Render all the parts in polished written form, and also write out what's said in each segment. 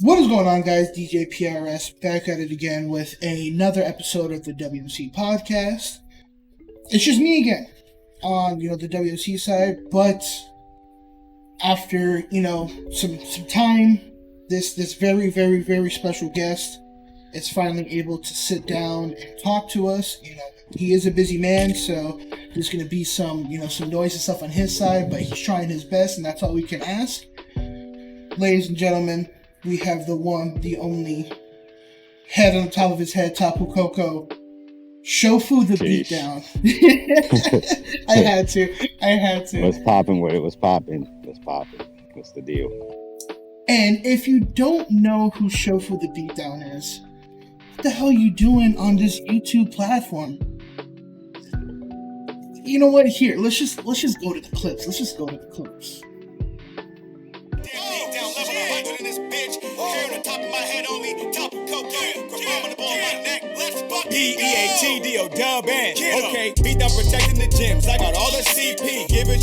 What is going on, guys? DJ PRS back at it again with another episode of the WC podcast. It's just me again on the WC side, but after some time, this very special guest is finally able to sit down and talk to us. He is a busy man, so there's gonna be some noise and stuff on his side, but he's trying his best, and that's all we can ask. Ladies and gentlemen, we have the one, the only, head on the top of his head, Tapu Koko, Shofu the Beatdown. I had to. What's popping with it? What's popping? What's the deal? And if you don't know who Shofu the Beatdown is, what the hell are you doing on this YouTube platform? You know what? Here, let's just go to the clips. Beatdown band. Okay, Beatdown protecting the gyms. I got all the CP. Giving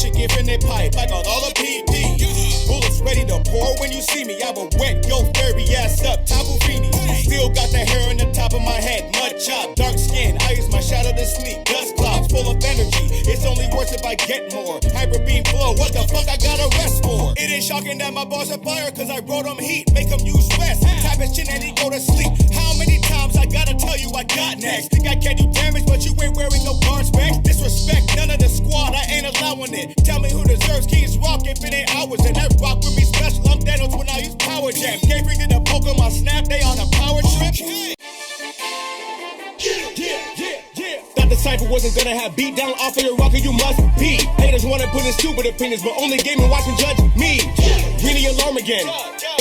it pipe. I got all the PP. Bullets ready to pour when you see me. I will wet your fairy ass up. Tapu Fini. Still got the hair on the top of my head. Mud chop, dark skin. I use my shadow to sneak. Dust clouds full of energy. It's only worse if I get more. Hyper beam flow. What the fuck I gotta rest for? It ain't shocking that my bars are fire, cause I brought them heat. Make them use west. Tap his chin and he go to sleep. How many times I gotta tell you I got next? Think I can do damage, but you ain't wearing no guard specs. Disrespect, none of the squad, I ain't allowing it. Tell me who deserves King's Rock if it ain't ours. And that rock with me special, I'm Thanos when I use power jam. Can't bring to the Pokemon Snap, they on a power trip. Thought the cypher wasn't gonna have Beatdown off of your rocker, you must be. Haters wanna put in stupid opinions, but only gaming watching judge me. Really alarm again.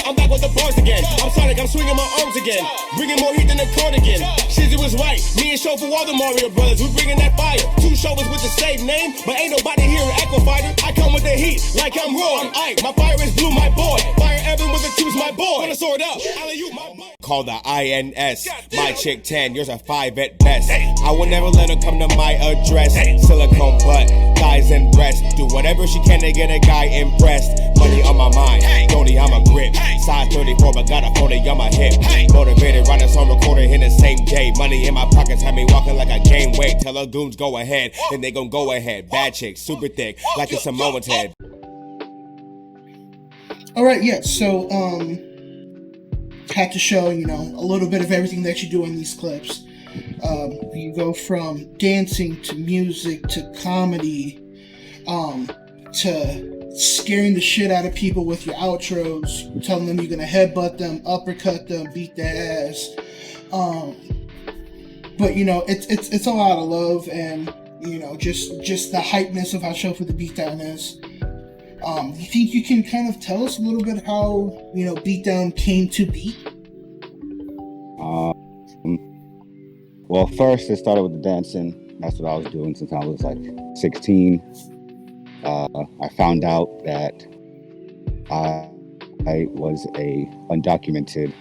I'm back with the bars again. I'm Sonic, I'm swinging my arms again. Bringing more heat than a cardigan. Shizzy was right. Me and Shofu, all the Mario brothers, we bringing that fire. Two shoulders with the same name, but ain't nobody here in Echo Fighter. I come with the heat, like I'm Roy. I'm Ike, my fire is blue, my boy. Fire Evan with the two's my boy. Wanna sword up, alley-oop, my boy. Call the INS. My chick 10, yours a 5 at best. I will never let her come to my address. Silicone butt, thighs and breasts. Do whatever she can to get a guy impressed. Money on my mind, Tony, I'm a grip. Size 34, but got a 40 on my hip. Motivated, write a song recorded in the same day. Money in my pockets, have me walking like I gain weight. Tell her goons go ahead, then they gon' go ahead. Bad chick, super thick, like a Samoan's head. Alright, yeah, so, had to show, a little bit of everything that you do in these clips. You go from dancing to music to comedy, to scaring the shit out of people with your outros, telling them you're gonna headbutt them, uppercut them, beat their ass. But it's a lot of love, and just the hypeness of how Shofu the Beatdown is. You think you can kind of tell us a little bit how Beatdown came to be? Well, first it started with the dancing. That's what I was doing since I was like 16. I found out that I was a undocumented,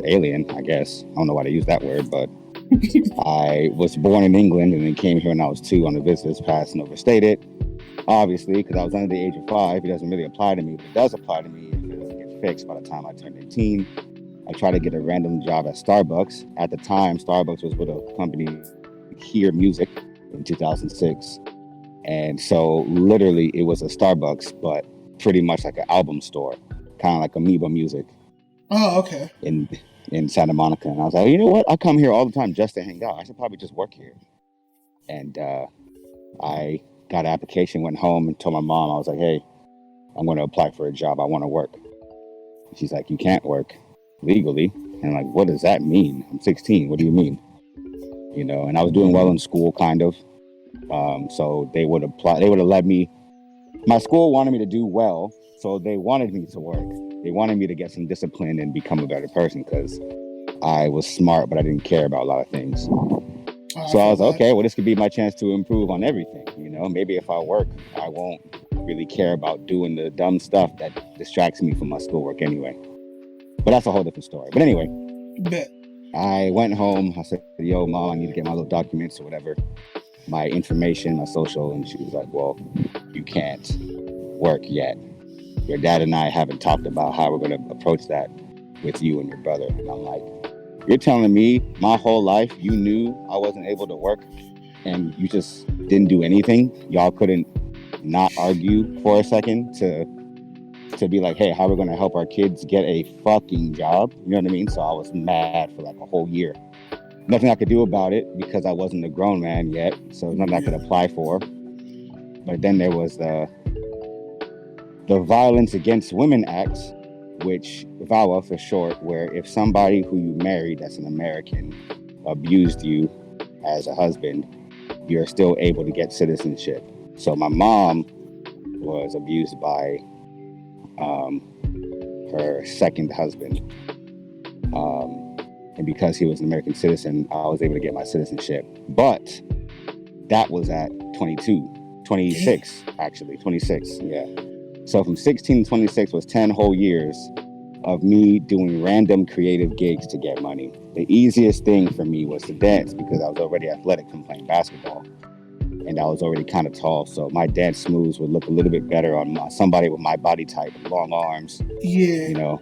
alien. I don't know why they use that word, but I was born in England and then came here when I was 2 on a visitor's pass and overstayed it. Obviously, because I was under the age of 5, it doesn't really apply to me. But it does apply to me if it doesn't get fixed by the time I turned 18. I tried to get a random job at Starbucks. At the time, Starbucks was with a company, Hear Music, in 2006. And so literally it was a Starbucks, but pretty much like an album store, kind of like Amoeba Music. Oh, okay. In Santa Monica. And I was like, you know what? I come here all the time just to hang out. I should probably just work here. And I got an application, went home and told my mom, I was like, hey, I'm going to apply for a job. I want to work. She's like, you can't work legally. And I'm like, what does that mean? I'm 16. What do you mean? And I was doing well in school, kind of. So they would have let me. My school wanted me to do well, so they wanted me to work. They wanted me to get some discipline and become a better person because I was smart, but I didn't care about a lot of things. So I was like, okay, well, this could be my chance to improve on everything. Maybe if I work, I won't really care about doing the dumb stuff that distracts me from my schoolwork anyway. But that's a whole different story. But anyway, I went home. I said, yo, Mom, I need to get my little documents or whatever, my information, my social. And she was like, well, you can't work yet. Your dad and I haven't talked about how we're going to approach that. with you and your brother. And I'm like, you're telling me my whole life you knew I wasn't able to work and you just didn't do anything? Y'all couldn't not argue for a second to be like, hey, how are we going to help our kids get a fucking job? You know what I mean? So I was mad for like a whole year. Nothing I could do about it because I wasn't a grown man yet. So nothing I could apply for. But then there was the Violence Against Women Act, which VAWA for short, where if somebody who you married that's an American abused you as a husband, you're still able to get citizenship. So my mom was abused by her second husband. And because he was an American citizen, I was able to get my citizenship. But that was at 26, yeah. So from 16 to 26 was 10 whole years of me doing random creative gigs to get money. The easiest thing for me was to dance because I was already athletic from playing basketball. And I was already kind of tall, so my dance moves would look a little bit better on somebody with my body type, long arms. Yeah. You know,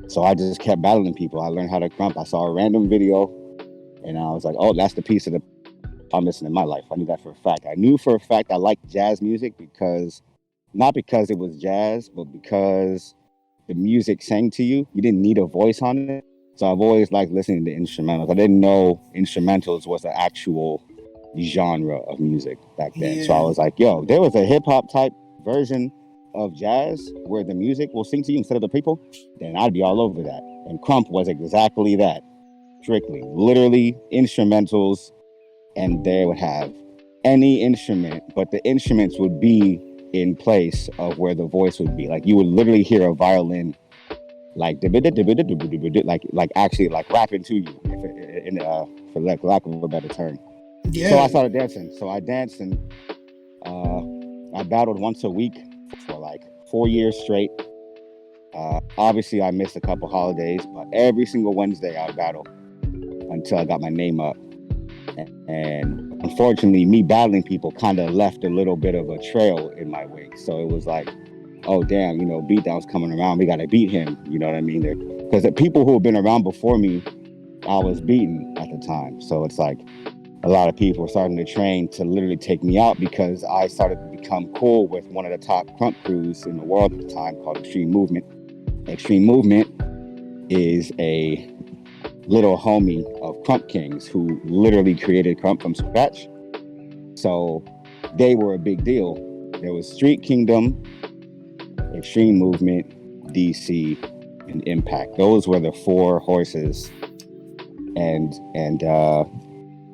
so I just kept battling people. I learned how to crump. I saw a random video, and I was like, "Oh, that's the piece of the I'm missing in my life." I knew that for a fact. I knew for a fact I liked jazz music not because it was jazz, but because the music sang to you. You didn't need a voice on it. So I've always liked listening to instrumentals. I didn't know instrumentals was the actual genre of music back then. Yeah. So I was like, yo, there was a hip hop type version of jazz where the music will sing to you instead of the people, then I'd be all over that. And crump was exactly that. Strictly, literally instrumentals, and they would have any instrument, but the instruments would be in place of where the voice would be. Like you would literally hear a violin like actually like rapping to you, for lack of a better term. Yeah. So I started dancing. So I danced and I battled once a week for like 4 years straight. Obviously I missed a couple holidays, but every single Wednesday I would battle until I got my name up. And unfortunately, me battling people kind of left a little bit of a trail in my wake. So it was like, oh, damn, you know, Beatdown's coming around. We got to beat him. You know what I mean? Because the people who have been around before me, I was beaten at the time. So it's like a lot of people were starting to train to literally take me out because I started to become cool with one of the top crump crews in the world at the time called Extreme Movement. Extreme Movement is a little homie of Crump Kings who literally created crump from scratch. So they were a big deal. There was Street Kingdom, Extreme Movement, DC, and Impact. Those were the four horses. And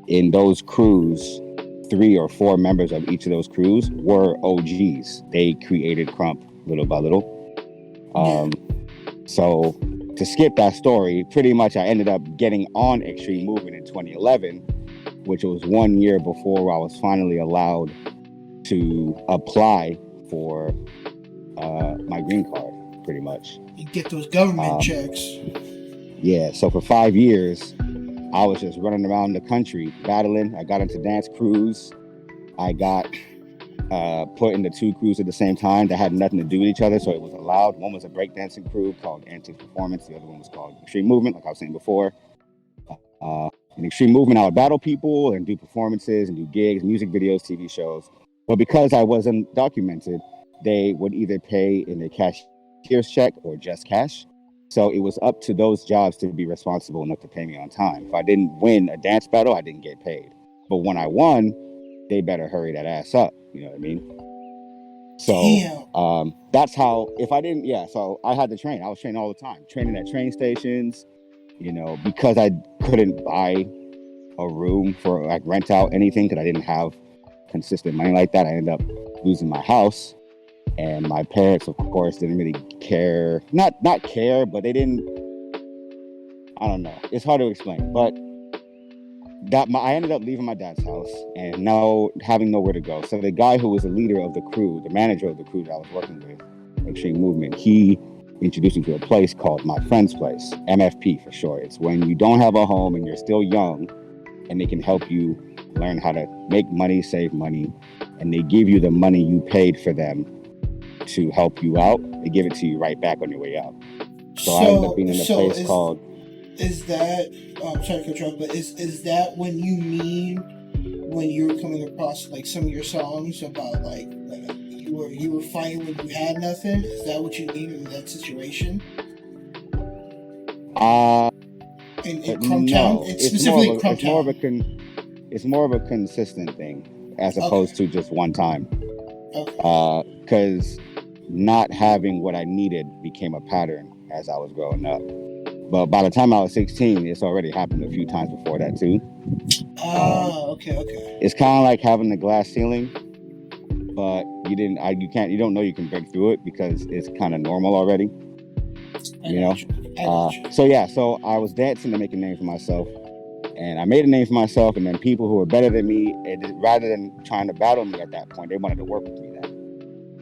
in those crews, 3 or 4 members of each of those crews were OGs. They created crump little by little. So to skip that story, pretty much I ended up getting on Extreme Movement in 2011, which was 1 year before I was finally allowed to apply for my green card, pretty much. You get those government checks. Yeah, so for 5 years, I was just running around the country battling. I got into dance crews. I got put into 2 crews at the same time that had nothing to do with each other, so it was allowed. One was a breakdancing crew called Antics Performance. The other one was called Extreme Movement, like I was saying before. In Extreme Movement, I would battle people and do performances and do gigs, music videos, TV shows. But because I wasn't documented, they would either pay in a cashier's check or just cash. So it was up to those jobs to be responsible enough to pay me on time. If I didn't win a dance battle, I didn't get paid. But when I won, they better hurry that ass up. You know what I mean? So that's how, so I had to train. I was training all the time, training at train stations, you know, because I couldn't buy a room for like rent out anything because I didn't have consistent money like that. I ended up losing my house. And my parents, of course, didn't really care. Not care, but they didn't. I don't know. It's hard to explain. But I ended up leaving my dad's house and now having nowhere to go. So the guy who was the leader of the crew, the manager of the crew that I was working with, Extreme Movement, he introduced me to a place called My Friend's Place, MFP for short. It's when you don't have a home and you're still young, and they can help you learn how to make money, save money, and they give you the money you paid for them to help you out. They give it to you right back on your way out. So I ended up being in a place called. Is that sorry to interrupt, but is that when you mean when you were coming across like some of your songs about like you were fighting when you had nothing? Is that what you mean in that situation? In Crumptown, No, it's specifically Crumptown. It's more of a consistent thing as opposed to just one time. Okay. Because not having what I needed became a pattern as I was growing up. But by the time I was 16, it's already happened a few times before that too. Okay. It's kind of like having a glass ceiling, but you don't know you can break through it because it's kind of normal already. You know. So I was dancing to make a name for myself, and I made a name for myself. And then people who were better than me, rather than trying to battle me at that point, they wanted to work with me then.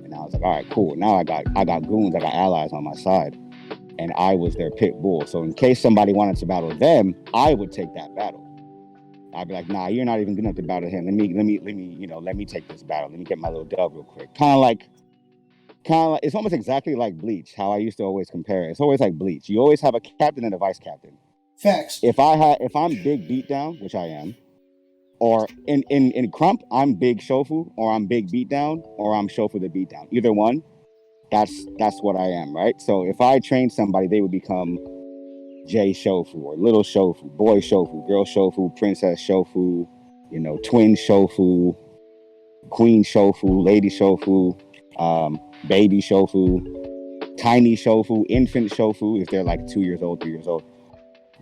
And I was like, all right, cool. Now I got goons, I got allies on my side. And I was their pit bull. So in case somebody wanted to battle them, I would take that battle. I'd be like, nah, you're not even good enough to battle him. Let me take this battle. Let me get my little dub real quick. Kind of like, it's almost exactly like Bleach, how I used to always compare it. It's always like Bleach. You always have a captain and a vice captain. Facts. If I'm big Beatdown, which I am, or in Crump, I'm big Shofu, or I'm big Beatdown, or I'm Shofu the Beatdown. Either one. That's what I am, right? So if I train somebody, they would become J Shofu or Little Shofu, Boy Shofu, Girl Shofu, Princess Shofu, Twin Shofu, Queen Shofu, Lady Shofu, Baby Shofu, Tiny Shofu, Infant Shofu if they're like 2 years old, 3 years old.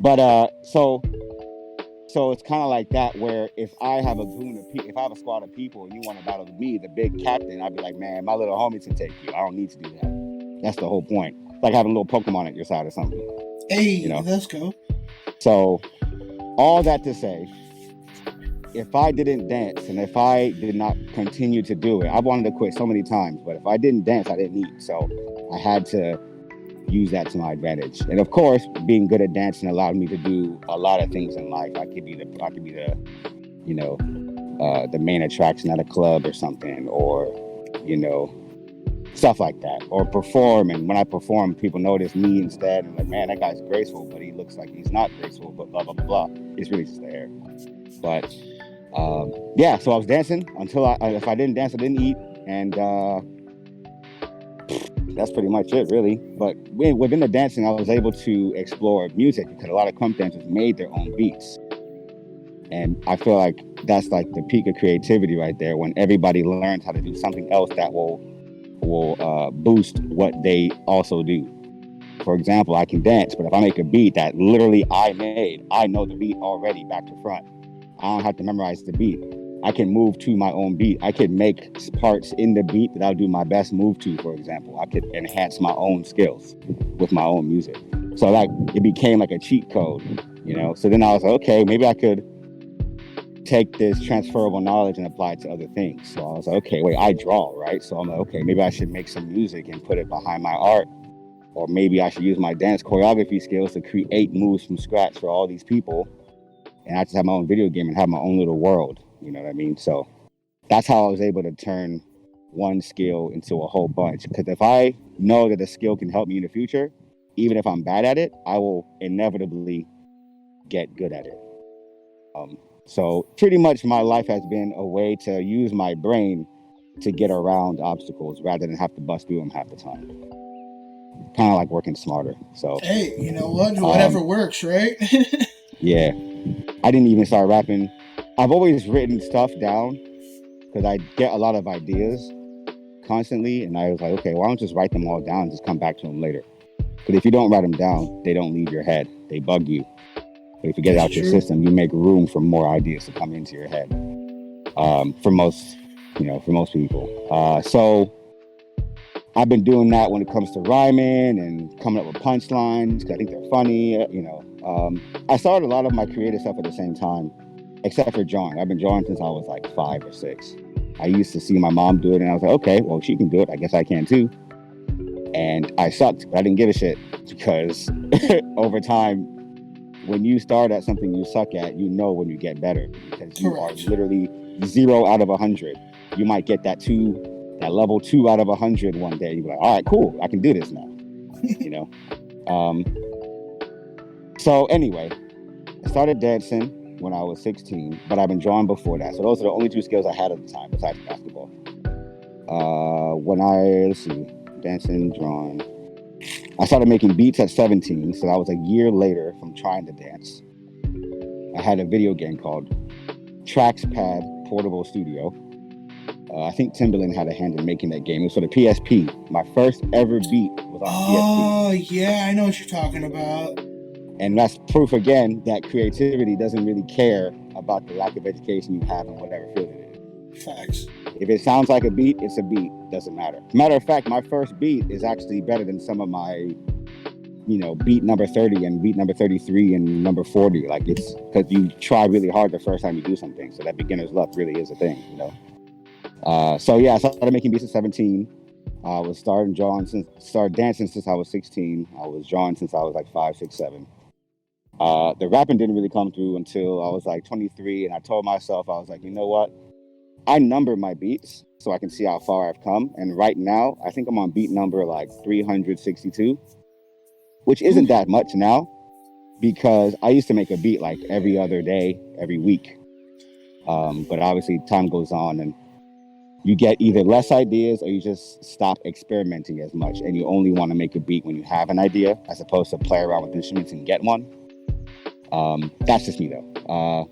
But so it's kind of like that, where if I have a squad of people and you want to battle me, the big captain, I'd be like, man, my little homies can take you. I don't need to do that. That's the whole point. It's like having a little Pokemon at your side or something. Hey, let's go. So all that to say, if I didn't dance and if I did not continue to do it, I wanted to quit so many times, but if I didn't dance, I didn't eat. So I had to use that to my advantage. And of course, being good at dancing allowed me to do a lot of things in life. I could be the main attraction at a club or something, or stuff like that, or perform. And when I perform, people notice me instead, and like, man, that guy's graceful, but he looks like he's not graceful, but blah blah blah. It's really just the hair. But so I was dancing until if I didn't dance, I didn't eat, and that's pretty much it, really. But within the dancing, I was able to explore music because a lot of crump dancers made their own beats. And I feel like that's like the peak of creativity right there, when everybody learns how to do something else that will boost what they also do. For example, I can dance, but if I make a beat that literally I made, I know the beat already back to front. I don't have to memorize the beat. I can move to my own beat. I could make parts in the beat that I'll do my best move to, for example. I could enhance my own skills with my own music. So like it became like a cheat code, So then I was like, okay, maybe I could take this transferable knowledge and apply it to other things. So I was like, okay, wait, I draw, right? So I'm like, okay, maybe I should make some music and put it behind my art. Or maybe I should use my dance choreography skills to create moves from scratch for all these people. And I just have my own video game and have my own little world. You know what I mean? So that's how I was able to turn one skill into a whole bunch. Because if I know that a skill can help me in the future, even if I'm bad at it, I will inevitably get good at it. So pretty much my life has been a way to use my brain to get around obstacles rather than have to bust through them half the time. Kind of like working smarter. So hey, you know what? Whatever works, right? Yeah. I didn't even start rapping. I've always written stuff down because I get a lot of ideas constantly, and I was like, okay, why don't I just write them all down and just come back to them later? Because if you don't write them down, they don't leave your head. They bug you. But if you get it out your system, you make room for more ideas to come into your head. For most people. So I've been doing that when it comes to rhyming and coming up with punchlines because I think they're funny. I started a lot of my creative stuff at the same time, except for drawing. I've been drawing since I was like 5 or 6. I used to see my mom do it, and I was like, okay, well, she can do it. I guess I can too. And I sucked, but I didn't give a shit because over time, when you start at something you suck at, you know when you get better because you are literally 0 out of 100. You might get that level 2 out of 100 one day. You're like, all right, cool, I can do this now. So anyway, I started dancing when I was 16, but I've been drawing before that. So those are the only two skills I had at the time besides basketball. Dancing, drawing. I started making beats at 17, so that was a year later from trying to dance. I had a video game called Trackpad Portable Studio. I think Timbaland had a hand in making that game. It was for the PSP. My first ever beat was on the PSP. Oh, yeah, I know what you're talking about. And that's proof again that creativity doesn't really care about the lack of education you have in whatever field it is. Facts. If it sounds like a beat, it's a beat. Doesn't matter. Matter of fact, my first beat is actually better than some of my, beat number 30 and beat number 33 and number 40. Like, it's because you try really hard the first time you do something. So that beginner's luck really is a thing, So yeah, I started making beats at 17. I was started dancing since I was 16. I was drawing since I was like 5, 6, 7. The rapping didn't really come through until I was like 23, and I told myself, I was like, you know what? I number my beats so I can see how far I've come. And right now, I think I'm on beat number like 362, which isn't that much now because I used to make a beat like every other day, every week. But obviously time goes on and you get either less ideas or you just stop experimenting as much and you only want to make a beat when you have an idea as opposed to play around with instruments and get one. That's just me though.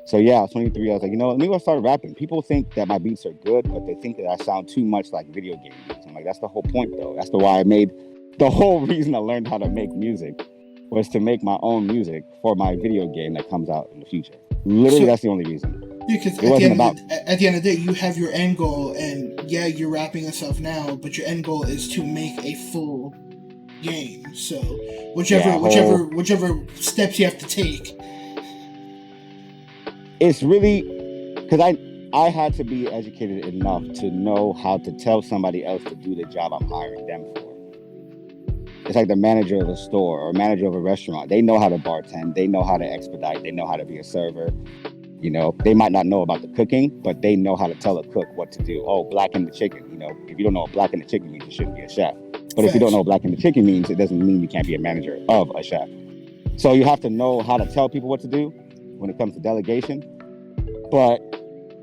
So yeah, I was 23. I was like, let me go start rapping. People think that my beats are good, but they think that I sound too much like video game beats. I'm like, that's the whole point though. That's the whole reason I learned how to make music was to make my own music for my video game that comes out in the future. Literally, that's the only reason. Because at the end of the day, you have your end goal, and yeah, you're rapping yourself now, but your end goal is to make a full game. So whichever steps you have to take. It's really because I had to be educated enough to know how to tell somebody else to do the job I'm hiring them for. It's like the manager of a store or manager of a restaurant. They know how to bartend. They know how to expedite. They know how to be a server. They might not know about the cooking, but they know how to tell a cook what to do. Oh, blacken the chicken. If you don't know what blacken the chicken means, you shouldn't be a chef. But if you don't know what blacken the chicken means, it doesn't mean you can't be a manager of a chef. So you have to know how to tell people what to do when it comes to delegation. But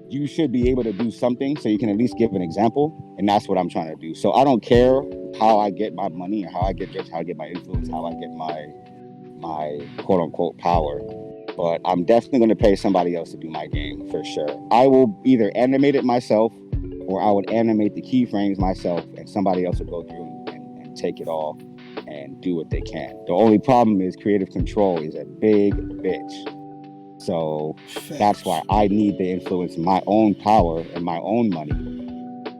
you should be able to do something so you can at least give an example. And that's what I'm trying to do. So I don't care how I get my money or how I get rich, how I get my influence, how I get my quote unquote power. But I'm definitely going to pay somebody else to do my game for sure. I will either animate it myself or I would animate the keyframes myself and somebody else will go through and take it all and do what they can. The only problem is creative control is a big bitch. So that's why I need to influence my own power and my own money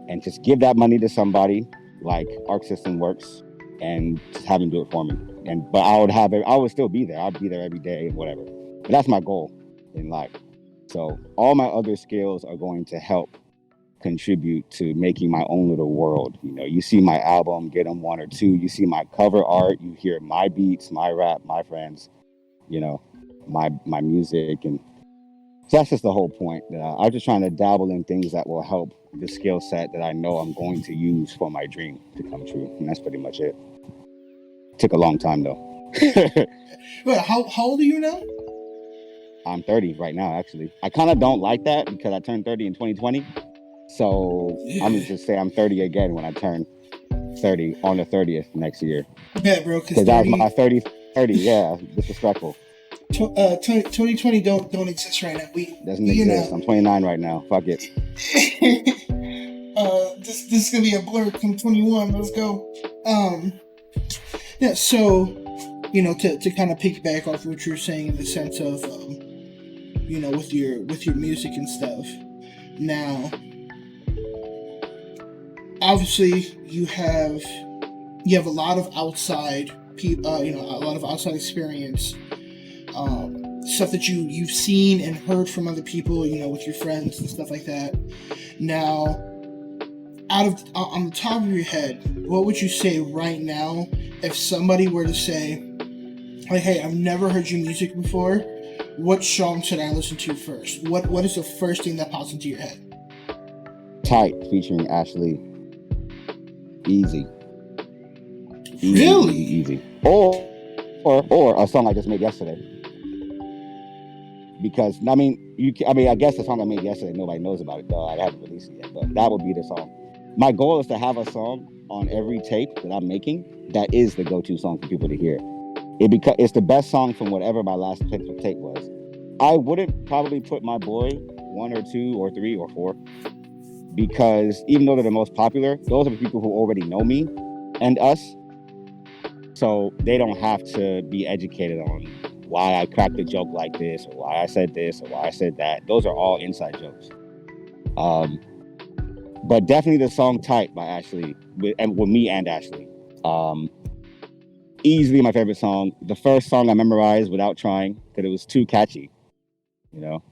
and just give that money to somebody like Arc System Works and just have them do it for me. But I would still be there. I'd be there every day, whatever. But that's my goal in life. So all my other skills are going to help contribute to making my own little world. You see my album, Get 'em 1 or 2. You see my cover art. You hear my beats, my rap, my friends, my music. And so that's just the whole point. I'm just trying to dabble in things that will help the skill set that I know I'm going to use for my dream to come true. And that's pretty much it. Took a long time though. Wait, how old are you now? I'm 30 right now, actually. I kind of don't like that because I turned 30 in 2020. So I'm going to just say I'm 30 again when I turn 30 on the 30th next year. Yeah, bro. Because that was my 30, yeah, disrespectul. 2020 don't exist right now. Doesn't exist. I'm 29 right now. Fuck it. This is going to be a blur come 21. Let's go. Yeah, so, to kind of piggyback off what you're saying in the sense of, with your music and stuff. Now, obviously, you have a lot of outside people, a lot of outside experience, stuff that you've seen and heard from other people, with your friends and stuff like that. Now, on the top of your head, what would you say right now if somebody were to say, like, hey, I've never heard your music before, what song should I listen to first? What is the first thing that pops into your head? Tight featuring Ashley. Easy. Really? Easy. Or a song I just made yesterday. Because I guess the song I made yesterday, nobody knows about it though. I haven't released it yet, but that would be the song. My goal is to have a song on every tape that I'm making that is the go-to song for people to hear. It's the best song from whatever my last tape was. I wouldn't probably put My Boy 1 or 2 or 3 or 4 because even though they're the most popular, those are the people who already know me and us. So they don't have to be educated on why I cracked a joke like this or why I said this or why I said that. Those are all inside jokes. But definitely the song Tight by Ashley, with me and Ashley. Easily my favorite song. The first song I memorized without trying because it was too catchy. You know,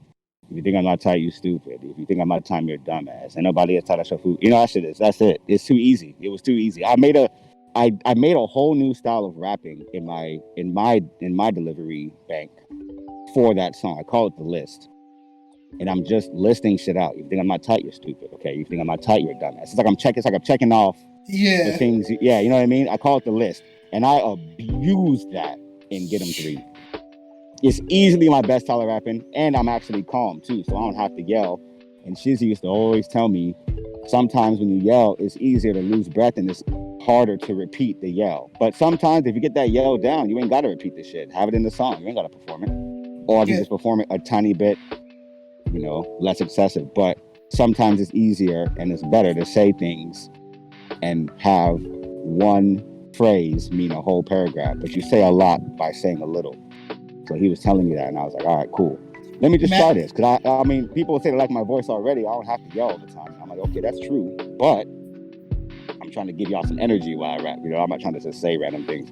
if you think I'm not tight, you stupid. If you think I'm not time, you're a dumbass. And nobody is tight at Shofu. You know, that's it. It's too easy. It was too easy. I made a whole new style of rapping in my delivery bank for that song. I call it the list. And I'm just listing shit out. You think I'm not tight, you're stupid. Okay. You think I'm not tight, you're a dumbass. It's like I'm checking off the things. Yeah, you know what I mean? I call it the list. And I abuse that in Get 'em 3. It's easily my best style of rapping, and I'm actually calm too, so I don't have to yell. And Shizzy used to always tell me, sometimes when you yell, it's easier to lose breath and it's harder to repeat the yell. But sometimes if you get that yell down, you ain't got to repeat the shit. Have it in the song. You ain't got to perform it. Or if you just perform it a tiny bit, less excessive. But sometimes it's easier and it's better to say things and have one phrase mean a whole paragraph, but you say a lot by saying a little. So he was telling me that, and I was like, all right, cool. Let me just try this. Because I mean, people say they like my voice already. I don't have to yell all the time. I'm like, okay, that's true. But I'm trying to give y'all some energy while I rap. I'm not trying to just say random things.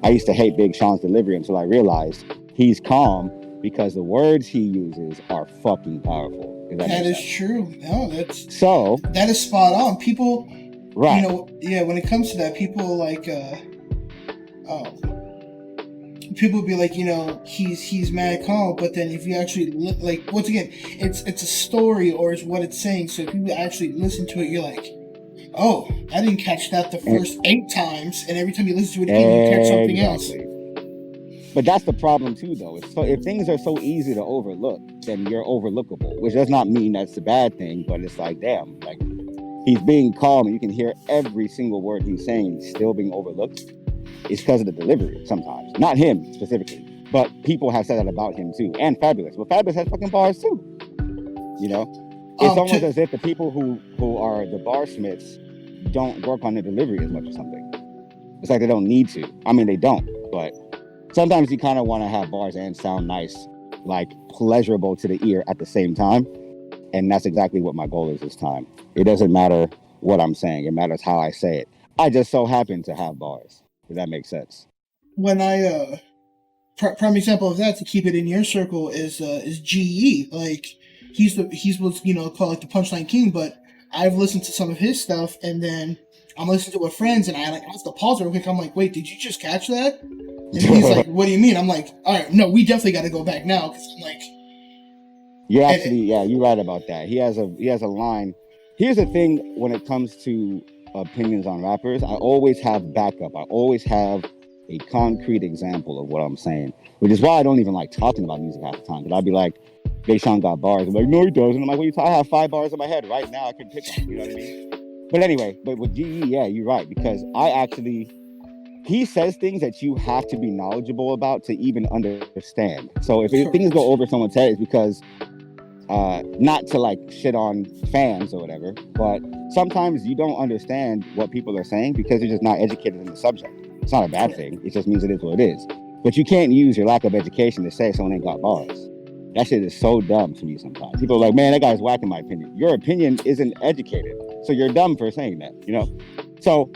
I used to hate Big Sean's delivery until I realized he's calm because the words he uses are fucking powerful. That is true. No, that is spot on. People, right? When it comes to that, people people be like, he's mad calm, but then if you actually once again, it's a story or it's what it's saying. So if you actually listen to it, you're like, oh, I didn't catch that the first 8 times, and every time you listen to it again, you catch something else. But that's the problem too, though. So if things are so easy to overlook, then you're overlookable, which does not mean that's a bad thing. But it's like, damn, like he's being calm, and you can hear every single word he's saying, and he's still being overlooked. It's because of the delivery sometimes. Not him specifically, but people have said that about him too. And Fabulous. Well, Fabulous has fucking bars too. It's almost as if the people who are the barsmiths don't work on the delivery as much or something. It's like they don't need to. I mean, they don't, but sometimes you kind of want to have bars and sound nice, like pleasurable to the ear at the same time. And that's exactly what my goal is this time. It doesn't matter what I'm saying. It matters how I say it. I just so happen to have bars. Does that make sense? When I prime example of that, to keep it in your circle, is GE. Like he's what's called like the punchline king. But I've listened to some of his stuff, and then I'm listening to it with friends, and I have to pause real quick. I'm like, wait, did you just catch that? And he's like, what do you mean? I'm like, all right, no, we definitely got to go back now, because I'm like, you're right about that. He has a line. Here's the thing when it comes to opinions on rappers, I always have backup. I always have a concrete example of what I'm saying, which is why I don't even like talking about music half the time. Because I'd be like, Big Sean got bars. I'm like, no, he doesn't. I'm like, what are you talking? I have 5 bars in my head right now. I can pick them. You know what I mean? But anyway, with GE, yeah, you're right. Because he says things that you have to be knowledgeable about to even understand. So if things go over someone's head, it's because not to like shit on fans or whatever, but sometimes you don't understand what people are saying because you're just not educated in the subject. It's not a bad thing. It just means it is what it is. But you can't use your lack of education to say someone ain't got bars. That shit is so dumb to me sometimes. People are like, man, that guy's whack in my opinion. Your opinion isn't educated. So you're dumb for saying that, So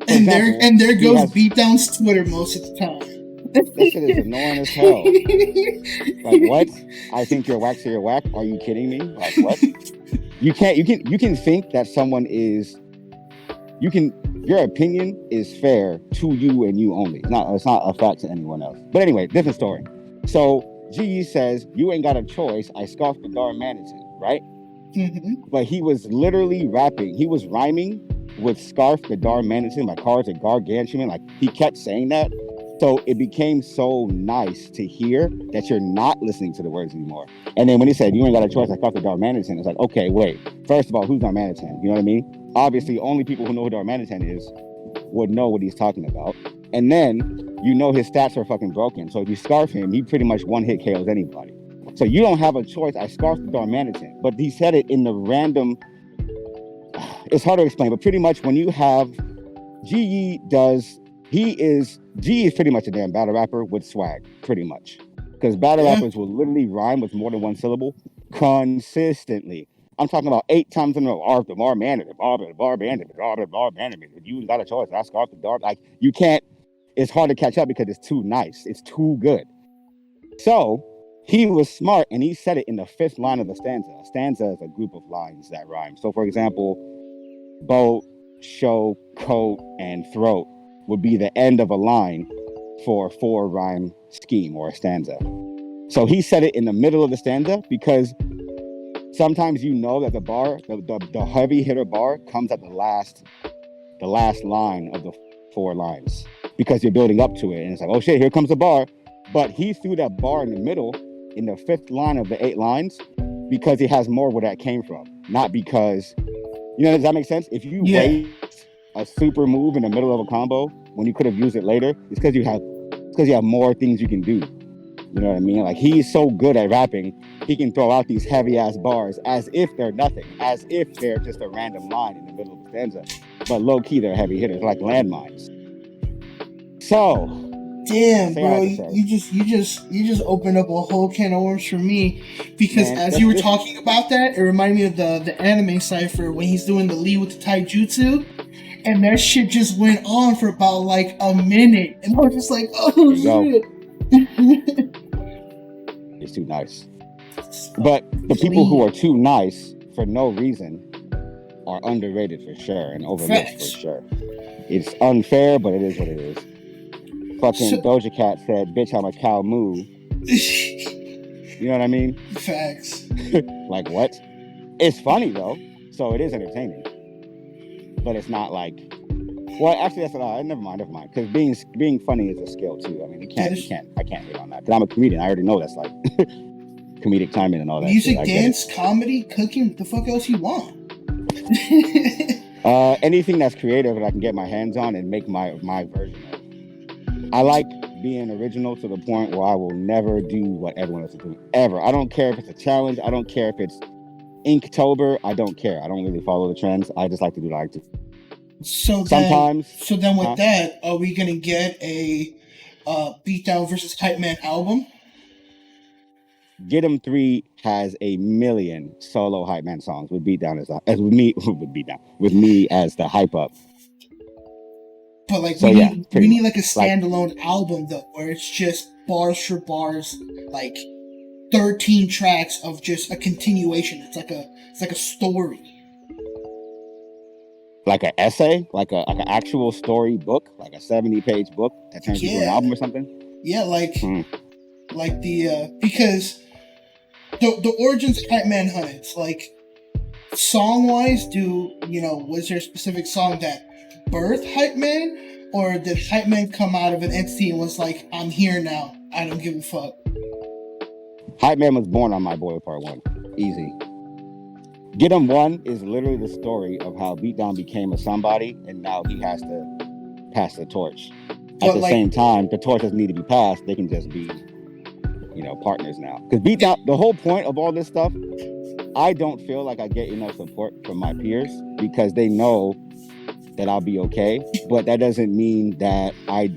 there goes Beatdown's Twitter most of the time. That shit is annoying as hell. Like, what? I think you're whack, so you're whack? Are you kidding me? Like, what? You can think that someone is, your opinion is fair to you and you only. It's not a fact to anyone else. But anyway, different story. So GE says, you ain't got a choice. I scoffed the darn management, right? Mm-hmm. But he was literally rapping. He was rhyming would scarf the Darmanitan. My car's a gargantuan. Like, he kept saying that. So it became so nice to hear that you're not listening to the words anymore. And then when he said, you ain't got a choice, I scarf the Darmanitan, it's like, okay, wait. First of all, who's Darmanitan? You know what I mean? Obviously, only people who know who Darmanitan is would know what he's talking about. And then, you know his stats are fucking broken. So if you scarf him, he pretty much one-hit KOs anybody. So you don't have a choice. I scarfed the Darmanitan. But he said it in the random... It's hard to explain, but pretty much when you have... GE is pretty much a damn battle rapper with swag, pretty much. Because battle rappers will literally rhyme with more than one syllable consistently. I'm talking about 8 times in a row. The bar bandit, you got a choice. I scarf the dark. Like, you can't. It's hard to catch up because it's too nice. It's too good. So he was smart, and he said it in the 5th line of the stanza. A stanza is a group of lines that rhyme. So, for example, boat, show, coat, and throat would be the end of a line for a 4-rhyme scheme or a stanza. So he said it in the middle of the stanza because sometimes you know that the bar, the heavy hitter bar comes at the last line of the 4 lines because you're building up to it. And it's like, oh shit, here comes the bar. But he threw that bar in the middle in the 5th line of the 8 lines because it has more where that came from. Not because, does that make sense? If you waste a super move in the middle of a combo when you could have used it later, it's because you have more things you can do. You know what I mean? Like, he's so good at rapping, he can throw out these heavy ass bars as if they're nothing, as if they're just a random line in the middle of the stanza. But low key, they're heavy hitters, like landmines. So, damn, bro, you just opened up a whole can of worms for me because as you were talking about that, it reminded me of the anime cipher when he's doing the lead with the taijutsu. And that shit just went on for about like a minute. And I was just like, oh shit. It's too nice. But the people who are too nice for no reason are underrated for sure and overlooked for sure. It's unfair, but it is what it is. Fucking Doja Cat said, bitch, I'm a cow moo. You know what I mean? Facts. Like, what? It's funny though, so it is entertaining. But it's not like, well, actually, that's never mind. Because being funny is a skill too. I mean, I can't hate on that. Because I'm a comedian. I already know that's like comedic timing and all that. Music, dance, comedy, cooking. What the fuck else you want? Anything that's creative that I can get my hands on and make my version of. I like being original to the point where I will never do what everyone else is doing ever. I don't care if it's a challenge. I don't care if it's Inktober. I don't care. I don't really follow the trends. I just like to do what I like to. So then with that, are we gonna get a Beatdown versus Hype Man album? Get 'em 3 has a million solo Hype Man songs with Beatdown with me as the hype up. But like we need like a standalone album though, where it's just bars for bars, like 13 tracks of just a continuation. It's like a story. Like an essay, like an actual story book, like a 70-page book that turns into an album or something. Yeah, like the because the origins of Hype Man Hunteds, like song wise, was there a specific song that birthed Hype Man, or did Hype Man come out of an entity and was like, I'm here now, I don't give a fuck? Hype Man was born on My Boy Part 1. Easy. Get 'em 1 is literally the story of how Beatdown became a somebody, and now he has to pass the torch. At the same time, the torch doesn't need to be passed. They can just be, partners now. Because Beatdown, the whole point of all this stuff, I don't feel like I get enough support from my peers because they know that I'll be okay. But that doesn't mean that I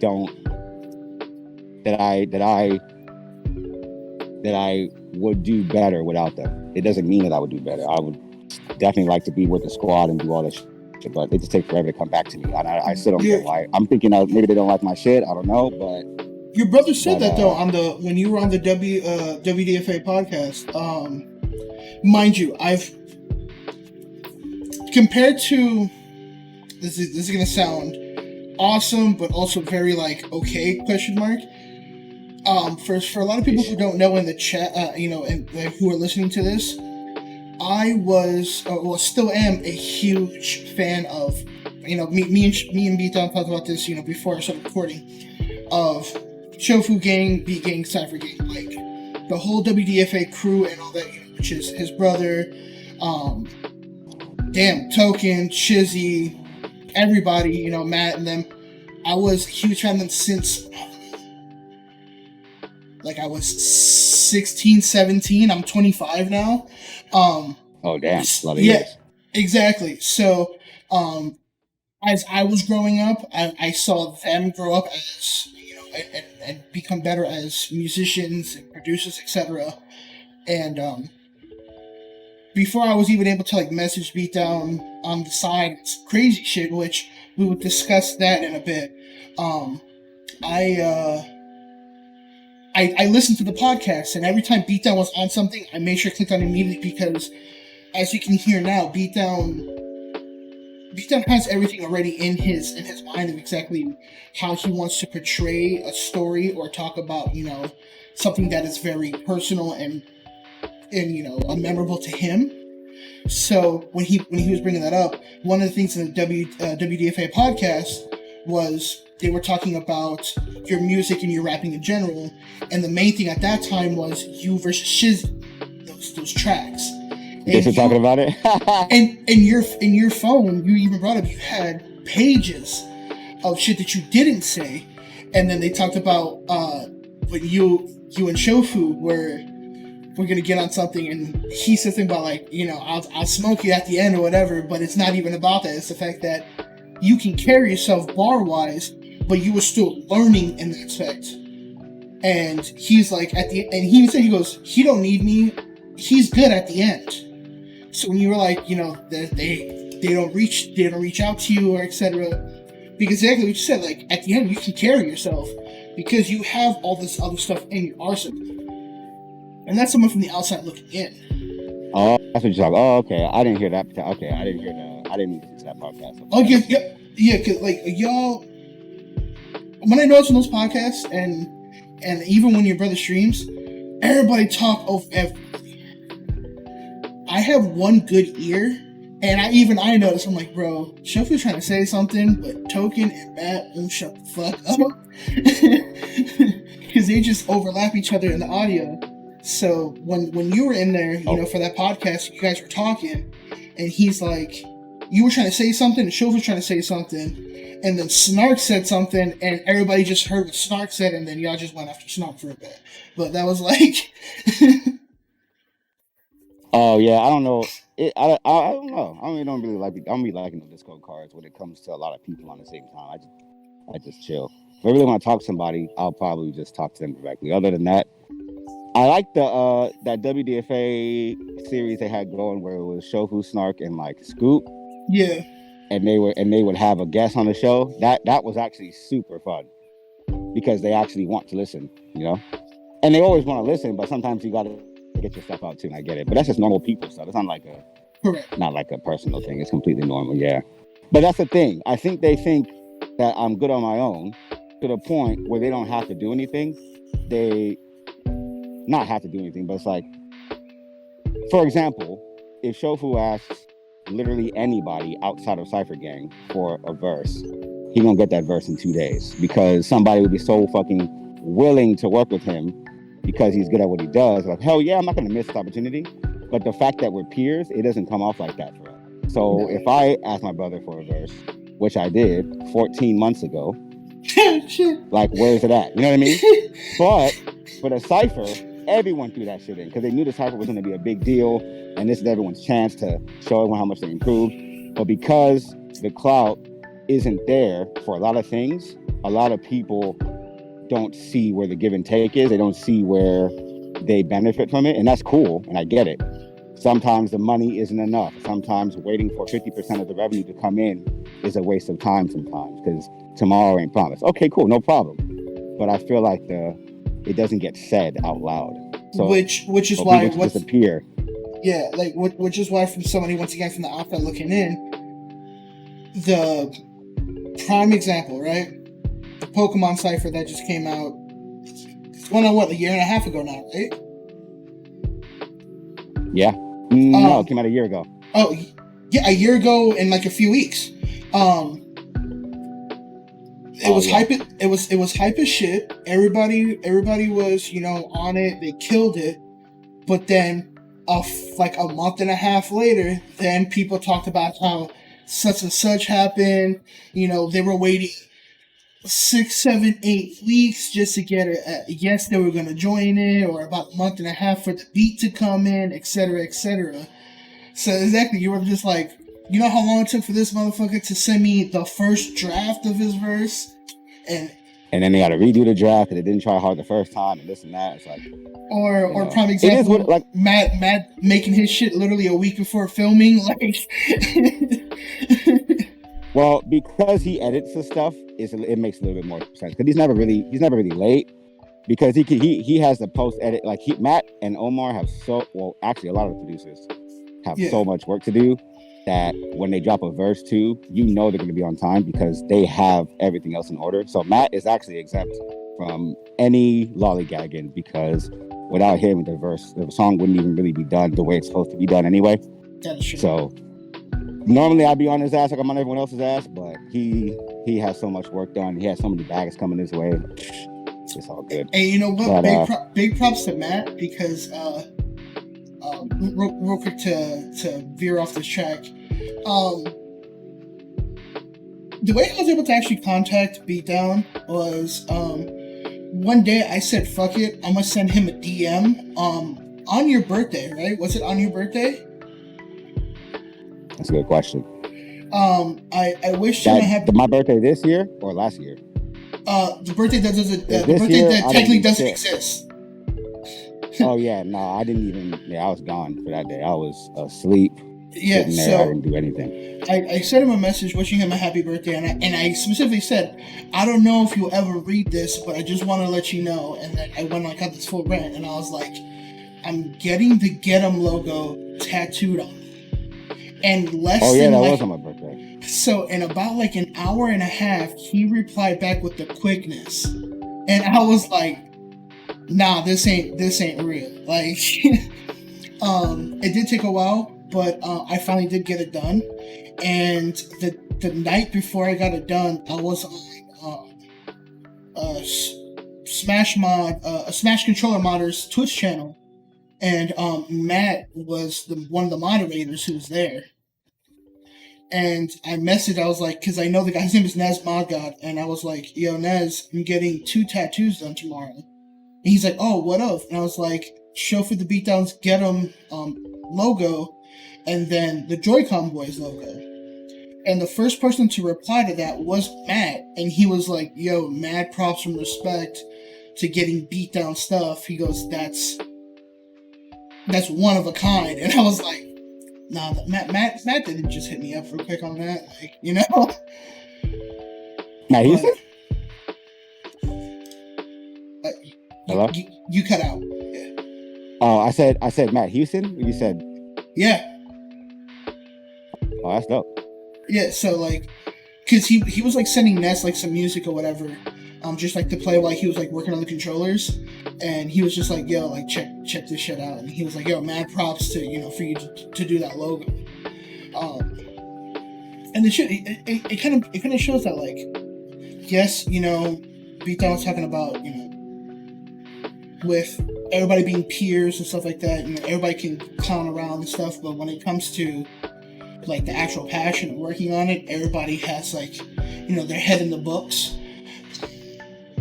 would do better without them. It doesn't mean that I would do better. I would definitely like to be with the squad and do all this shit, but it just takes forever to come back to me. I still don't get why. I'm thinking maybe they don't like my shit. I don't know, but your brother said that though when you were on the WDFA podcast. Mind you, I've compared to this is gonna sound awesome, but also very like okay question mark. For a lot of people who don't know in the chat, and who are listening to this, I was, still am a huge fan of me and Beatdown talked about this, before I started recording, of Shofu gang, B gang, Cypher gang, like the whole WDFA crew and all that, which is his brother, Token, Shizzy, everybody, Matt and them. I was a huge fan of them since like I was 16, 17. I'm 25 now. Oh damn, a lot of yeah, years. Exactly. So, as I was growing up, I saw them grow up as and become better as musicians and producers, etc. And before I was even able to like message Beatdown on the side, it's crazy shit, which we would discuss that in a bit. I listened to the podcast, and every time Beatdown was on something, I made sure I clicked on it immediately because, as you can hear now, Beatdown has everything already in his mind of exactly how he wants to portray a story or talk about something that is very personal and memorable to him. So when he was bringing that up, one of the things in the WDFA podcast was they were talking about your music and your rapping in general, and the main thing at that time was you versus Shizzy, those tracks. Guess we're talking about it. and in your phone, you even brought up you had pages of shit that you didn't say, and then they talked about when you and Shofu we're gonna get on something, and he said something about like I'll smoke you at the end or whatever, but it's not even about that. It's the fact that you can carry yourself bar wise, but you were still learning in that aspect. And he's like and he even said, he goes, he don't need me, he's good at the end. So when you were like, they don't reach out to you or etc. Because exactly what you said, like at the end you can carry yourself because you have all this other stuff in your arsenal. And that's someone from the outside looking in. Oh, that's what you're talking. Oh, okay. I didn't hear that. Okay, I didn't listen to that podcast. Oh yeah, cause like y'all, when I notice in those podcasts and even when your brother streams, everybody talk over everything. I have one good ear, and I notice, I'm like, bro, Shofu's trying to say something, but Token and Matt won't shut the fuck up. Because they just overlap each other in the audio. So when you were in there, for that podcast, you guys were talking, and he's like, you were trying to say something, and Shofu was trying to say something, and then Snark said something, and everybody just heard what Snark said, and then y'all just went after Snark for a bit. But that was like... Oh yeah, I don't know. I don't know. I don't really like. I don't be liking the Discord cards when it comes to a lot of people on the same time. I just chill. If I really want to talk to somebody, I'll probably just talk to them directly. Other than that, I like the that WDFA series they had going where it was Shofu, Snark, and like Scoop. Yeah. And they would have a guest on the show. That was actually super fun because they actually want to listen, and they always want to listen, but sometimes you gotta get your stuff out too, and I get it. But that's just normal people stuff. It's not like a personal thing. It's completely normal, yeah. But that's the thing. I think they think that I'm good on my own to the point where they don't have to do anything. They not have to do anything, but it's like, for example, if Shofu asks literally anybody outside of Cypher Gang for a verse, he gonna get that verse in 2 days because somebody would be so fucking willing to work with him because he's good at what he does. Like, hell yeah, I'm not going to miss this opportunity. But the fact that we're peers, it doesn't come off like that for us. So if I ask my brother for a verse, which I did 14 months ago, like, where's it at? You know what I mean? But for the Cypher, everyone threw that shit in because they knew the Cypher was going to be a big deal. And this is everyone's chance to show everyone how much they improved. But because the clout isn't there for a lot of things, a lot of people don't see where the give and take is. They don't see where they benefit from it, and that's cool, and I get it. Sometimes the money isn't enough. Sometimes waiting for 50% of the revenue to come in is a waste of time sometimes because tomorrow ain't promised. Okay, cool, no problem. But I feel like it doesn't get said out loud. So which is why what's disappear. Yeah, like which is why from somebody once again from the outside looking in, the prime example, right? The Pokemon Cypher that just came out. It's going on a year and a half ago now, right? Yeah. No, it came out a year ago. Oh, yeah, a year ago in like a few weeks. It was hype. It was hype as shit. Everybody was, you know, on it. They killed it. But then, like a month and a half later, then people talked about how such and such happened. You know, they were waiting 6, 7, 8 weeks just to get a yes, they were going to join it, or about a month and a half for the beat to come in, etc., etc. So exactly, you were just like, you know how long it took for this motherfucker to send me the first draft of his verse? And then they got to redo the draft, and they didn't try hard the first time, and this and that. It's like, or prime example, what, like, Matt making his shit literally a week before filming, like. Well, because he edits the stuff, it makes a little bit more sense. Because he's never really late. Because he has the post edit. Like Matt and Omar have actually a lot of the producers have so much work to do that when they drop a verse too, you know they're going to be on time because they have everything else in order. So Matt is actually exempt from any lollygagging because without him, the song wouldn't even really be done the way it's supposed to be done anyway. That's true. So normally I'd be on his ass like I'm on everyone else's ass, but he has so much work done. He has so many bags coming his way. It's all good. And you know what? But, big props to Matt because real quick to veer off this track. The way I was able to actually contact Beatdown was one day I said, fuck it, I'm gonna send him a DM on your birthday, right? Was it on your birthday? That's a good question. I wish him a happy... My birthday this year or last year? The birthday that doesn't technically doesn't exist. Oh yeah, no, I didn't even. Yeah, I was gone for that day. I was asleep. Yeah, sitting there, so I didn't do anything. I sent him a message wishing him a happy birthday, and I specifically said, I don't know if you'll ever read this, but I just want to let you know. And then I went got this full rant, and I was like, I'm getting the Get 'em logo tattooed on me. And that was on my birthday. So in about like an hour and a half, he replied back with the quickness, and I was like, nah, this ain't real. Like, it did take a while, but I finally did get it done. And the night before I got it done, I was on Smash Controller Modders Twitch channel, and Matt was one of the moderators who was there. And I messaged, I was like, because I know the guy's name is Nez Modgod, and I was like, yo, Nez, I'm getting 2 tattoos done tomorrow. And he's like, oh, what of? And I was like, Shofu the Beatdown's Get 'em logo, and then the Joy-Con Boys logo. And the first person to reply to that was Matt, and he was like, yo, mad props and respect to getting Beatdown stuff. He goes, that's one of a kind. And I was like, nah, Matt didn't just hit me up real quick on that, like, you know. Matt Houston? Hello? You cut out. Yeah. Oh, I said Matt Houston. You said. Yeah. Oh, that's dope. Yeah, so like, cause he was like sending Ness like some music or whatever, just like to play while he was like working on the controllers, and he was just like, yo, like check this shit out, and he was like, yo, mad props to for you to do that logo, and the shit it kind of shows that like, yes, Beatdown was talking about with everybody being peers and stuff like that, everybody can clown around and stuff, but when it comes to like the actual passion of working on it, everybody has like, their head in the books.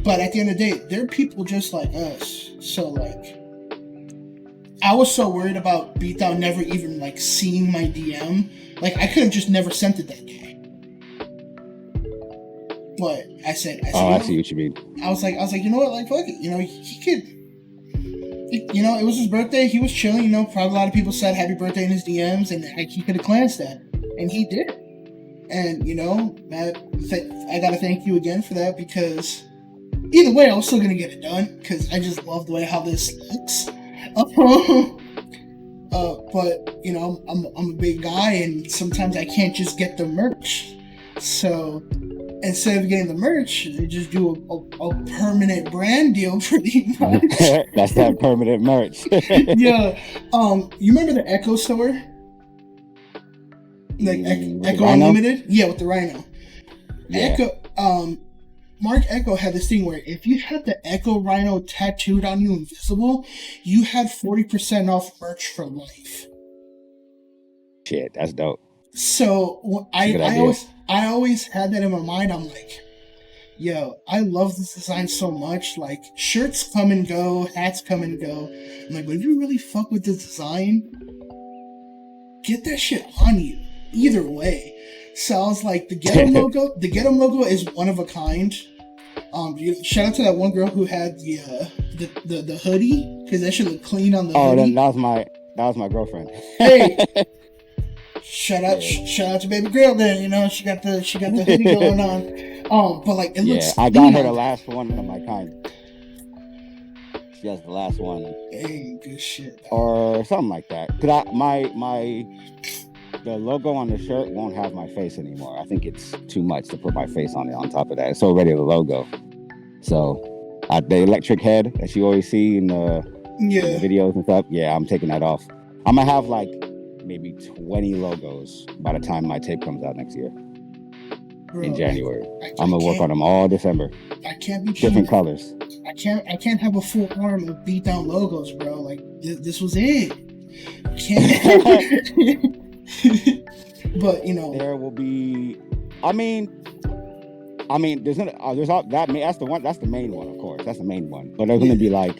But at the end of the day, they're people just like us. So like, I was so worried about Beatdown never even like seeing my DM. Like I could have just never sent it that day. But I said, I see what you mean. I was like, you know what? Like, fuck it. He could. It was his birthday. He was chilling. Probably a lot of people said happy birthday in his DMs, and he could have glanced at it, and he did. And Matt, I gotta thank you again for that, because either way, I was still gonna get it done because I just love the way how this looks. But I'm a big guy, and sometimes I can't just get the merch. So instead of getting the merch, they just do a permanent brand deal pretty much. That's that permanent merch. Yeah. You remember the Echo store? Like With the Echo Rhino? Unlimited? Yeah, with the Rhino. Yeah. Mark Echo had this thing where if you had the Echo Rhino tattooed on you invisible, you had 40% off merch for life. Shit, that's dope. So I always had that in my mind. I'm like, yo, I love this design so much. Like, shirts come and go, hats come and go. I'm like, but if you really fuck with this design, get that shit on you. Either way. So I was like, the Get 'em logo. The Get 'em logo is one of a kind. Shout out to that one girl who had the hoodie, because that shit looked clean on the hoodie. That was my girlfriend. Hey, shout out to baby girl. Then, you know, she got the hoodie going on. But like, it looks. I got her the last one of my kind. She has the last one. Hey, good shit. Or something like that. Cause the logo on the shirt won't have my face anymore. I think it's too much to put my face on it. On top of that, it's already the logo. So the electric head that you always see in the videos and stuff. Yeah, I'm taking that off. I'm gonna have like maybe 20 logos by the time my tape comes out next year. Bro, in January. I'm gonna work on them all December. I can't be different colors. I can't have a full arm of Beatdown logos, bro. Like this was it. Can't. But you know, there will be. I mean, there's all that. That's the main one, of course. That's the main one. But there's gonna be like,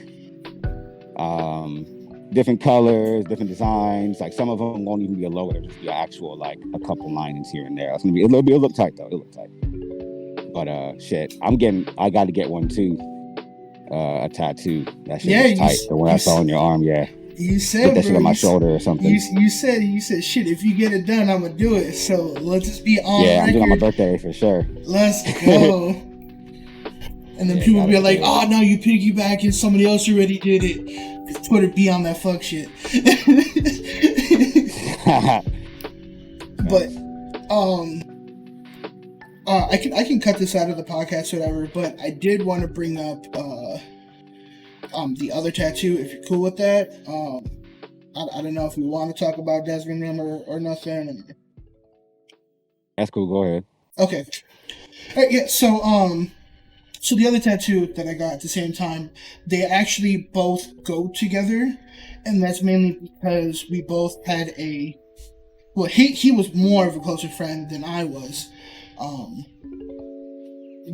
different colors, different designs. Like some of them won't even be a logo. They'll just be actual like a couple lines here and there. It's gonna be. It'll look tight though. It'll look tight. But shit, I got to get one too. A tattoo. That shit is tight. The one I saw on your arm. Yeah. You said, put that shit on my shoulder or something. You said, shit, if you get it done, I'm gonna do it. So let's just be on record. I'm doing it on my birthday for sure. Let's go. And then people will be like, oh no, you piggyback and somebody else already did it. Because Twitter be on that fuck shit. But I can cut this out of the podcast or whatever, but I did want to bring up the other tattoo, if you're cool with that. I don't know if we want to talk about Desmond Rim or nothing. That's cool. Go ahead. Okay. All right, yeah. So the other tattoo that I got at the same time, they actually both go together, and that's mainly because we both had he was more of a closer friend than I was.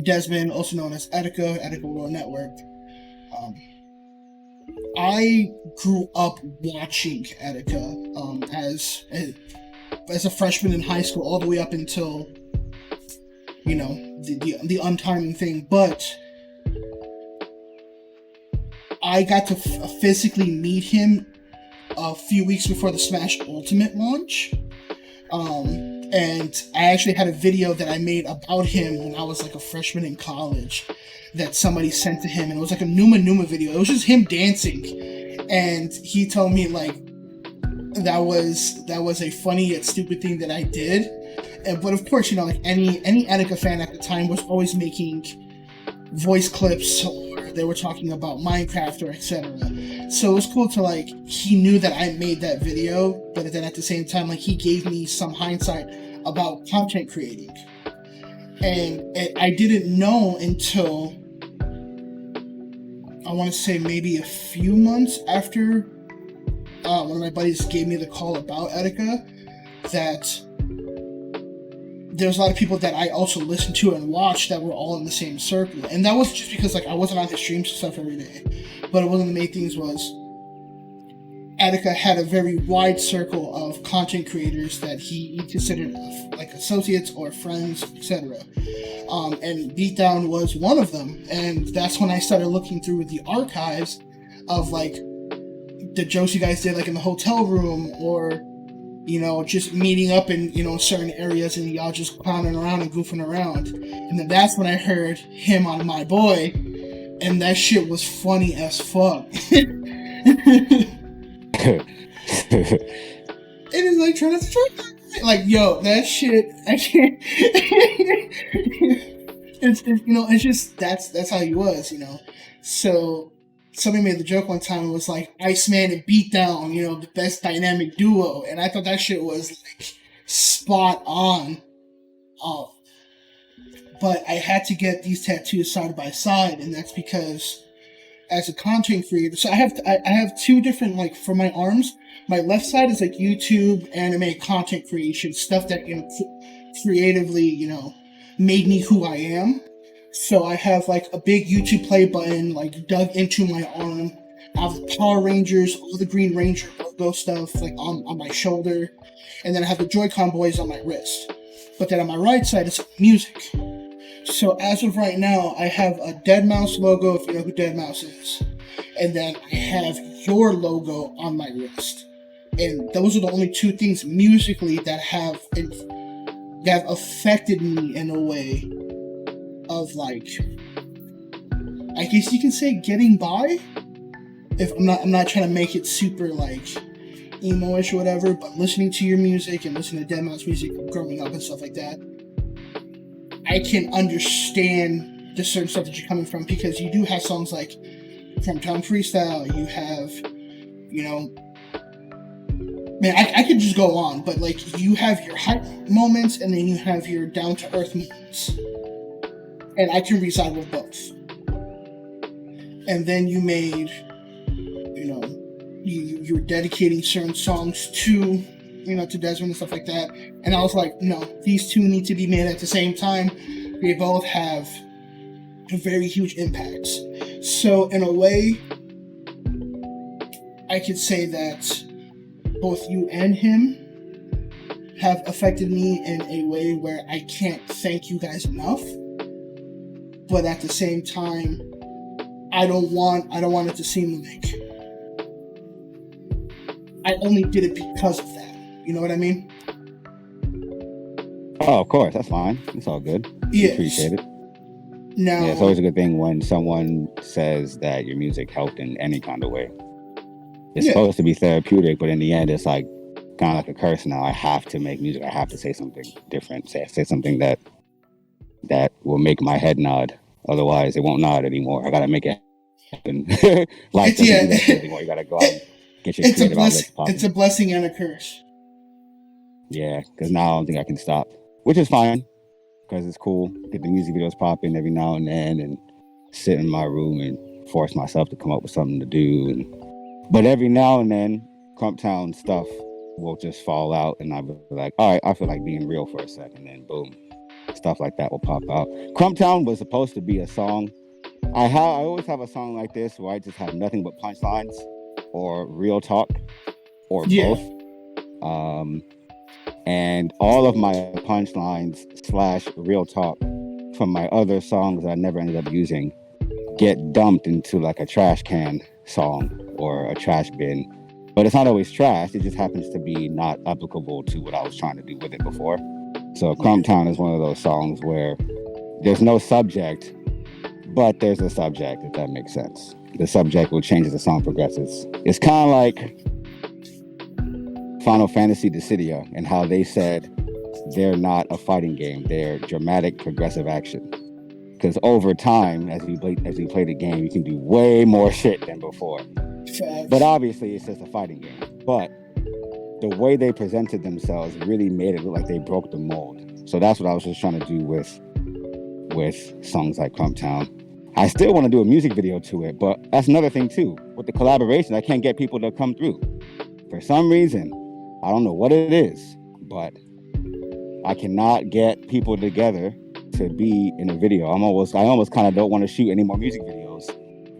Desmond, also known as Etika World Network. I grew up watching Etika as a freshman in high school, all the way up until, you know, the untiming thing. But I got to physically meet him a few weeks before the Smash Ultimate launch. And I actually had a video that I made about him when I was like a freshman in college that somebody sent to him, and it was like a Numa video. It was just him dancing, and he told me like that was a funny yet stupid thing that I did. But of course, you know, like any Etika fan at the time was always making voice clips, or they were talking about Minecraft or etc. So it was cool to like, he knew that I made that video, but then at the same time, like, he gave me some hindsight about content creating. And I didn't know until, I want to say maybe a few months after one of my buddies gave me the call about Etika, that there's a lot of people that I also listened to and watched that were all in the same circle. And that was just because like I wasn't on his streams and stuff every day. But one of the main things was Etika had a very wide circle of content creators that he considered like associates or friends, etc. And Beatdown was one of them. And that's when I started looking through the archives of like the jokes you guys did like in the hotel room, or, you know, just meeting up in, you know, certain areas and y'all just clowning around and goofing around. And then that's when I heard him on My Boy, and that shit was funny as fuck. It is like trying to strike. Like, yo, that shit, I can't. it's you know, it's just that's how he was, you know. So somebody made the joke one time. It was like Iceman and Beatdown, you know, the best dynamic duo, and I thought that shit was like spot on. But I had to get these tattoos side by side, and that's because as a content creator, so I have two different, like, for my arms, my left side is like YouTube, anime, content creation, stuff that, creatively, made me who I am. So I have like a big YouTube play button, like, dug into my arm. I have the Power Rangers, all the Green Ranger logo stuff, like, on my shoulder. And then I have the Joy-Con boys on my wrist. But then on my right side is music. So as of right now, I have a Deadmau5 logo, if you know who Deadmau5 is. And then I have your logo on my wrist. And those are the only two things musically that have affected me in a way of, like, I guess you can say getting by. If I'm not trying to make it super, like, emo-ish or whatever, but listening to your music and listening to Deadmau5 music growing up and stuff like that, I can understand the certain stuff that you're coming from, because you do have songs like Crumptown Freestyle, you have, man, I could just go on, but, like, you have your hype moments and then you have your down-to-earth moments. And I can reside with both. And then you made, you're dedicating certain songs to, to Desmond and stuff like that. And I was like, no, these two need to be made at the same time. They both have very huge impacts. So in a way, I could say that both you and him have affected me in a way where I can't thank you guys enough. But at the same time, I don't want it to seem like I only did it because of that. You know what I mean? Oh, of course, that's fine. It's all good. Yes. Appreciate it. Now, yeah, it's always a good thing when someone says that your music helped in any kind of way. It's supposed to be therapeutic, but in the end, it's like kind of like a curse now. I have to make music. I have to say something different. Say something that will make my head nod. Otherwise, it won't nod anymore. I gotta make it happen. Life doesn't do that anymore. You gotta go out and get your creative outlets popping. It's a blessing and a curse. Yeah, because now I don't think I can stop, which is fine, because it's cool. Get the music videos popping every now and then, and sit in my room and force myself to come up with something to do. But every now and then, Crumptown stuff will just fall out, and I'll be like, all right, I feel like being real for a second, and then boom, stuff like that will pop out. Crumptown was supposed to be a song. I always have a song like this where I just have nothing but punchlines or real talk or both. And all of my punchlines / real talk from my other songs that I never ended up using get dumped into like a trash can song or a trash bin. But it's not always trash. It just happens to be not applicable to what I was trying to do with it before. So Crumptown is one of those songs where there's no subject, but there's a subject, if that makes sense. The subject will change as the song progresses. It's kind of like Final Fantasy Dissidia and how they said they're not a fighting game. They're dramatic, progressive action. Because over time, as we play the game, you can do way more shit than before. But obviously, it's just a fighting game. But the way they presented themselves really made it look like they broke the mold. So that's what I was just trying to do with songs like Crumptown. I still want to do a music video to it, but that's another thing too. With the collaboration, I can't get people to come through. For some reason, I don't know what it is, but I cannot get people together to be in a video. I almost kind of don't want to shoot any more music videos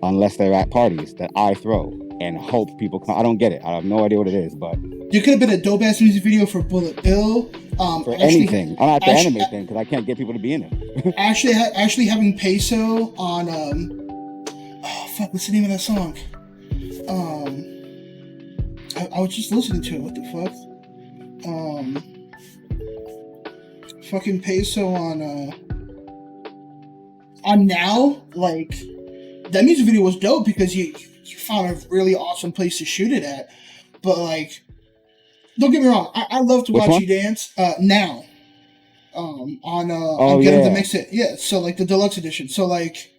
unless they're at parties that I throw and hope people come. I don't get it. I have no idea what it is, but you could have been a dope ass music video for Bullet Bill. For anything. I'm not the anime thing because I can't get people to be in it. actually having Peso on what's the name of that song? I was just listening to it. What the fuck? Fucking Peso on Now, like, that music video was dope because you found a really awesome place to shoot it at. But, like, don't get me wrong, I love to watch you dance. Now, on Get Him to Mix It. Yeah, so, like, the deluxe edition. So, like,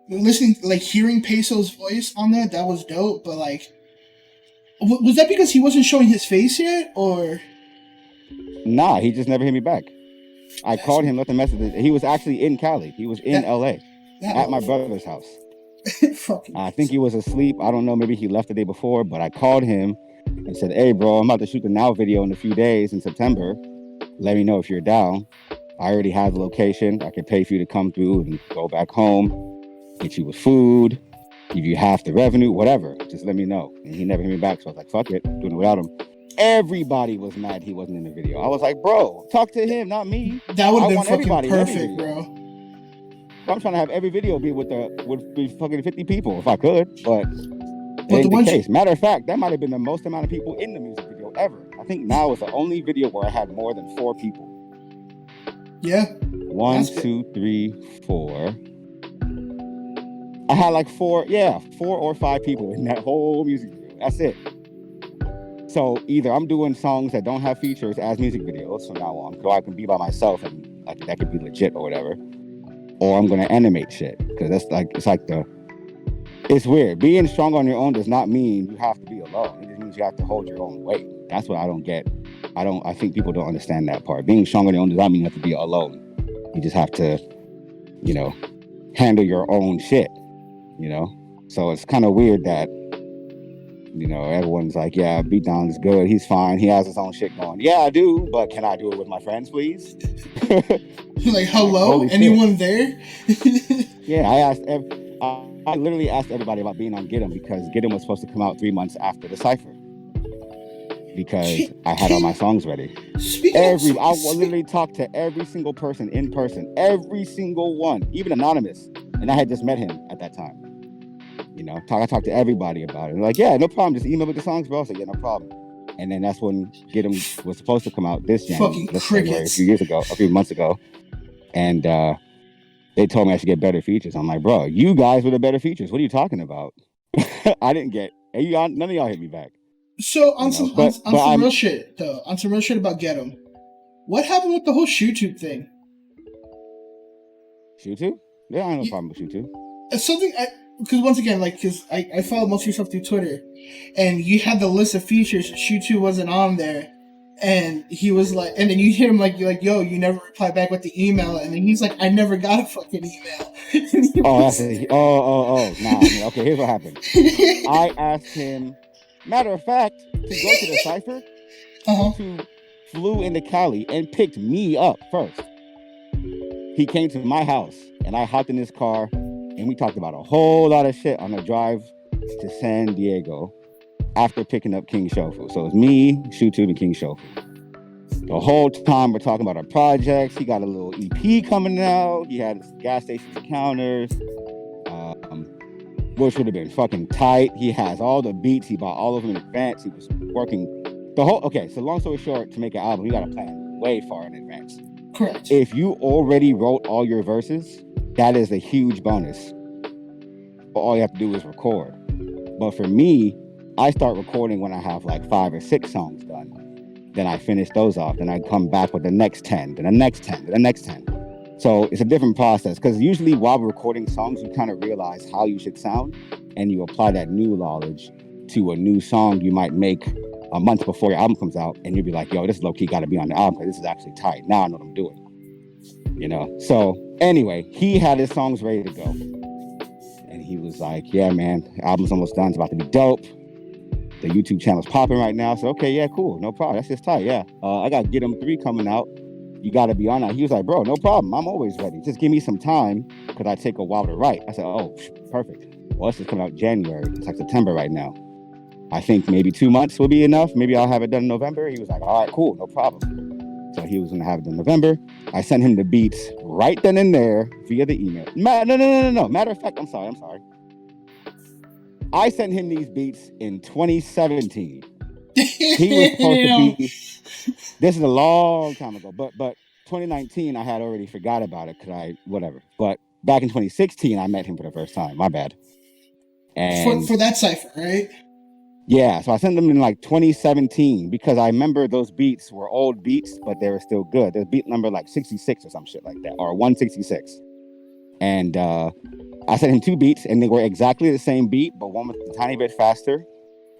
listening, like, hearing Peso's voice on that was dope. But, like, was that because he wasn't showing his face yet, or? Nah, he just never hit me back. I called him, left a message. He was actually in Cali. He was in LA at my brother's house. I think he was asleep. I don't know. Maybe he left the day before, but I called him and said, "Hey, bro, I'm about to shoot the Now video in a few days in September. Let me know if you're down. I already have the location. I can pay for you to come through and go back home, get you with food, give you half the revenue, whatever. Just let me know." And he never hit me back. So I was like, fuck it, doing it without him. Everybody was mad he wasn't in the video. I was like, bro, talk to him, not me. That would have been fucking perfect, bro. I'm trying to have every video be with fucking 50 people if I could, but ain't the case. Matter of fact, that might have been the most amount of people in the music video ever. I think Now is the only video where I had more than 4 people. Yeah. 1, 2, 3, 4. I had like 4 or 5 people in that whole music video. That's it. So either I'm doing songs that don't have features as music videos from now on, so I can be by myself and like that could be legit or whatever, or I'm gonna animate shit because it's weird. Being strong on your own does not mean you have to be alone. It just means you have to hold your own weight. That's what I don't get. I think people don't understand that part. Being strong on your own does not mean you have to be alone. You just have to, handle your own shit. So it's kind of weird that. Everyone's like, yeah, Beatdown is good. He's fine. He has his own shit going. Yeah, I do, but can I do it with my friends, please? Like, hello? Anyone there? Yeah, I literally asked everybody about being on Get 'Em because Get 'Em was supposed to come out 3 months after the Cypher. Because I had all my songs ready. I literally talked to every single person in person, every single one, even anonymous. And I had just met him at that time. I talked to everybody about it. They're like, yeah, no problem. Just email with the songs, bro. I said, yeah, no problem. And then that's when Get 'Em was supposed to come out this January, a few months ago. And they told me I should get better features. I'm like, bro, you guys were the better features. What are you talking about? I didn't get. None of y'all hit me back. So on some real shit though, on some real shit about Get 'Em, what happened with the whole Shofu thing? Shofu? Yeah, I have no problem with Shofu. It's something because once again, because I follow most of your stuff through Twitter, and you had the list of features. Shofu wasn't on there, and he was like, and then you hear him like, yo, you never reply back with the email, and then he's like, I never got a fucking email. Nah. Okay, here's what happened. I asked him. Matter of fact, to go to the Cypher, Shofu flew into Cali and picked me up first. He came to my house, and I hopped in his car. And we talked about a whole lot of shit on the drive to San Diego after picking up King Shofu. So it was me, Shofu, and King Shofu. The whole time we're talking about our projects. He got a little EP coming out. He had gas stations counters, which would have been fucking tight. He has all the beats. He bought all of them in advance. He was working so long story short, to make an album, you got to plan way far in advance. Correct. If you already wrote all your verses, that is a huge bonus. All you have to do is record. But for me, I start recording when I have like 5 or 6 songs done. Then I finish those off. Then I come back with the next 10, then the next 10, then the next 10. So it's a different process because usually while we're recording songs, you kind of realize how you should sound and you apply that new knowledge to a new song you might make a month before your album comes out. And you'll be like, yo, this low-key got to be on the album because this is actually tight. Now I know what I'm doing. So anyway, he had his songs ready to go. And he was like, yeah, man, the album's almost done. It's about to be dope. The YouTube channel's popping right now. So, okay, yeah, cool. No problem. That's just tight. Yeah. I got Get 'Em 3 coming out. You got to be on that. He was like, bro, no problem. I'm always ready. Just give me some time because I take a while to write. I said, oh, perfect. Well, this is coming out January. It's like September right now. I think maybe 2 months will be enough. Maybe I'll have it done in November. He was like, all right, cool. No problem. So he was going to have it in November. I sent him the beats right then and there via the email. No. Matter of fact, I'm sorry. I sent him these beats in 2017. He was supposed to be... This is a long time ago. But 2019, I had already forgot about it because whatever. But back in 2016, I met him for the first time. My bad. And for that Cypher, right? Yeah, so I sent them in like 2017 because I remember those beats were old beats, but they were still good. There's beat number like 66 or some shit like that, or 166. And I sent him 2 beats, and they were exactly the same beat, but one was a tiny bit faster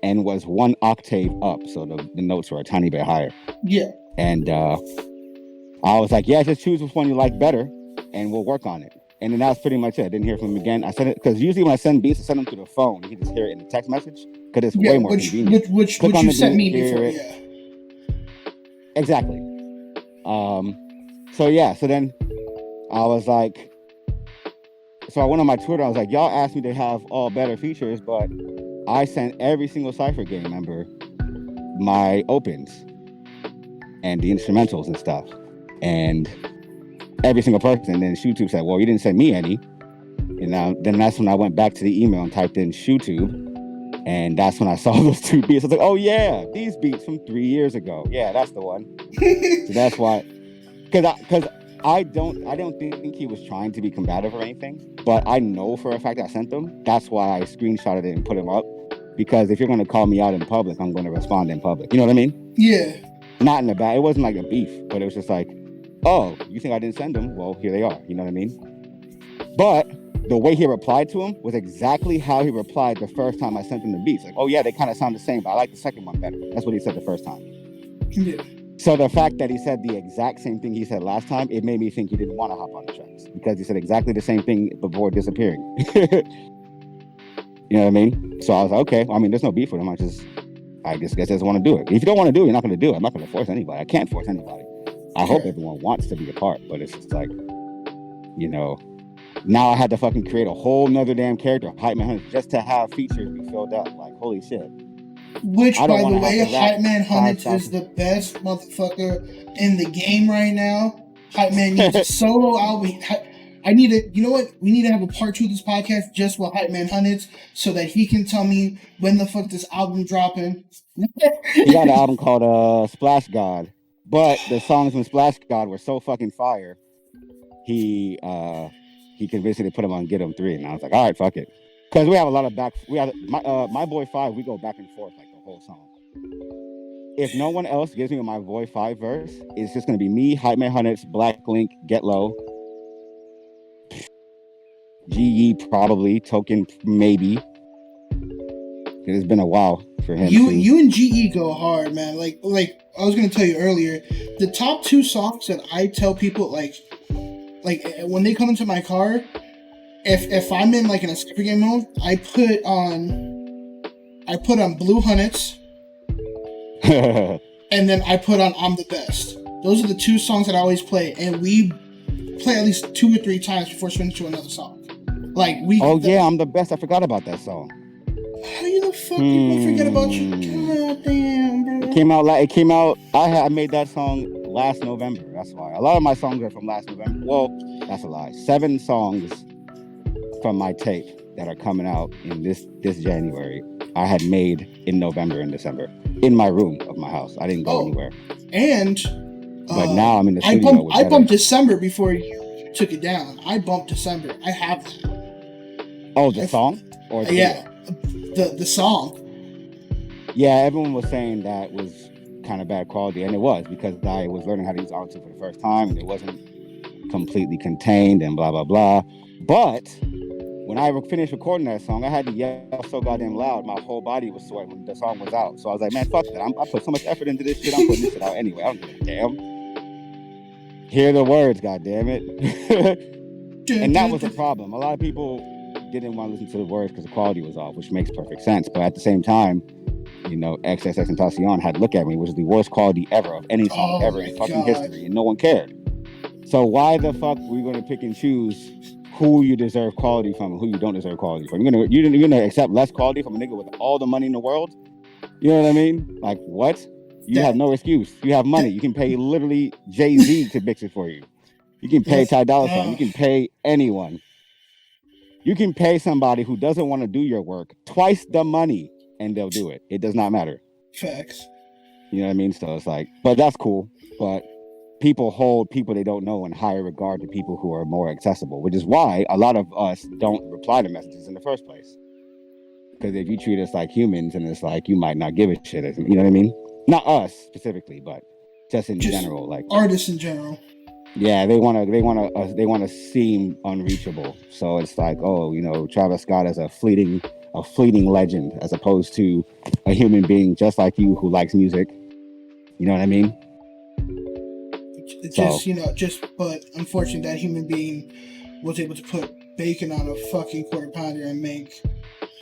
and was 1 octave up, so the notes were a tiny bit higher. Yeah. And I was like, yeah, just choose which one you like better, and we'll work on it. And then that's pretty much it. I didn't hear from him again. I sent it because usually when I send beats, I send them through the phone. You can just hear it in the text message because it's way more convenient. Which you sent me before, yeah. Exactly. So then I was like, so I went on my Twitter. I was like, y'all asked me to have all better features, but I sent every single Cypher Game member my opens and the instrumentals and stuff. And every single person. And then ShoeTube said, well, you didn't send me any. And then that's when I went back to the email and typed in ShoeTube. And that's when I saw those 2 beats. I was like, oh yeah, these beats from 3 years ago. Yeah, that's the one. So that's why, because I don't think he was trying to be combative or anything, but I know for a fact I sent them. That's why I screenshotted it and put them up. Because if you're going to call me out in public, I'm going to respond in public. You know what I mean? Yeah. Not in the back. It wasn't like a beef, but it was just like, oh, you think I didn't send them? Well, here they are. You know what I mean? But the way he replied to him was exactly how he replied the first time I sent him the beats. Like, oh yeah, they kind of sound the same, but I like the second one better. That's what he said the first time. Yeah. So the fact that he said the exact same thing he said last time, it made me think he didn't want to hop on the tracks because he said exactly the same thing before disappearing. You know what I mean? So I was like, okay, well, I mean, there's no beef with him. I just guess doesn't want to do it. If you don't want to do it, you're not going to do it. I'm not going to force anybody. I can't force anybody. I hope everyone wants to be a part, but it's just like, you know, now I had to fucking create a whole nother damn character, Hype Man Hunters, just to have features be filled up. Like, holy shit. Which, by the way, Hype Man Hunters is the best motherfucker in the game right now. Hype Man needs a solo album. I need to, you know what? We need to have a part 2 of this podcast just with Hype Man Hunters so that he can tell me when the fuck this album dropping. He got an album called Splash God, but the songs in Splash God were so fucking fire. He convinced me to put them on Get 'em 3, and I was like, all right, fuck it. Because we have a lot of My Boy 5, we go back and forth like the whole song. If no one else gives me My Boy 5 verse, it's just going to be me, Hype Man Hunters, Black Link, Get Low, GE probably, Token maybe. It's been a while for him. You and GE go hard, man. Like I was going to tell you earlier, the top 2 songs that I tell people, like when they come into my car, if I'm in like in a Cypher Game mode, I put on Blue Hunnits, and then I put on I'm the Best. Those are the 2 songs that I always play, and we play at least 2 or 3 times before switching to another song. Like yeah, I'm the best. I forgot about that song. How you the fuck people forget about you? God damn, bro. It came out. I made that song last November. That's why. A lot of my songs are from last November. Well, that's a lie. 7 songs from my tape that are coming out in this January, I had made in November and December in my room of my house. I didn't go anywhere. And but now I'm in the studio. I bumped December before you took it down. I bumped December. I have that. Oh, the song? Or the song. Yeah, everyone was saying that was kind of bad quality, and it was because I was learning how to use Auto-Tune for the first time, and it wasn't completely contained and blah blah blah. But when I finished recording that song, I had to yell so goddamn loud, my whole body was sore when the song was out. So I was like, man, fuck that. I put so much effort into this shit. I'm putting this shit out anyway. I don't give a damn. Hear the words, goddamn it. And that was the problem. A lot of people didn't want to listen to the words because the quality was off, which makes perfect sense. But at the same time, you know, XXX Tentacion had Look At Me, which was the worst quality ever of any song ever in fucking history, and no one cared. So why the fuck were we going to pick and choose who you deserve quality from and who you don't deserve quality from? You're gonna accept less quality from a nigga with all the money in the world? You know what I mean? Like, what? You have no excuse. You have money. You can pay literally Jay-Z to mix it for you. You can pay Ty Dolla $ign. You can pay anyone. You can pay somebody who doesn't want to do your work twice the money and they'll do it. It does not matter. Facts. You know what I mean? So it's like, but that's cool. But people hold people they don't know in higher regard to people who are more accessible, which is why a lot of us don't reply to messages in the first place. Because if you treat us like humans, and it's like you might not give a shit. You know what I mean? Not us specifically, but just in general, like artists in general. Yeah, they want to seem unreachable. So it's like, oh, you know, Travis Scott is a fleeting legend, as opposed to a human being just like you who likes music. You know what I mean? But unfortunately, that human being was able to put bacon on a fucking quarter pounder and make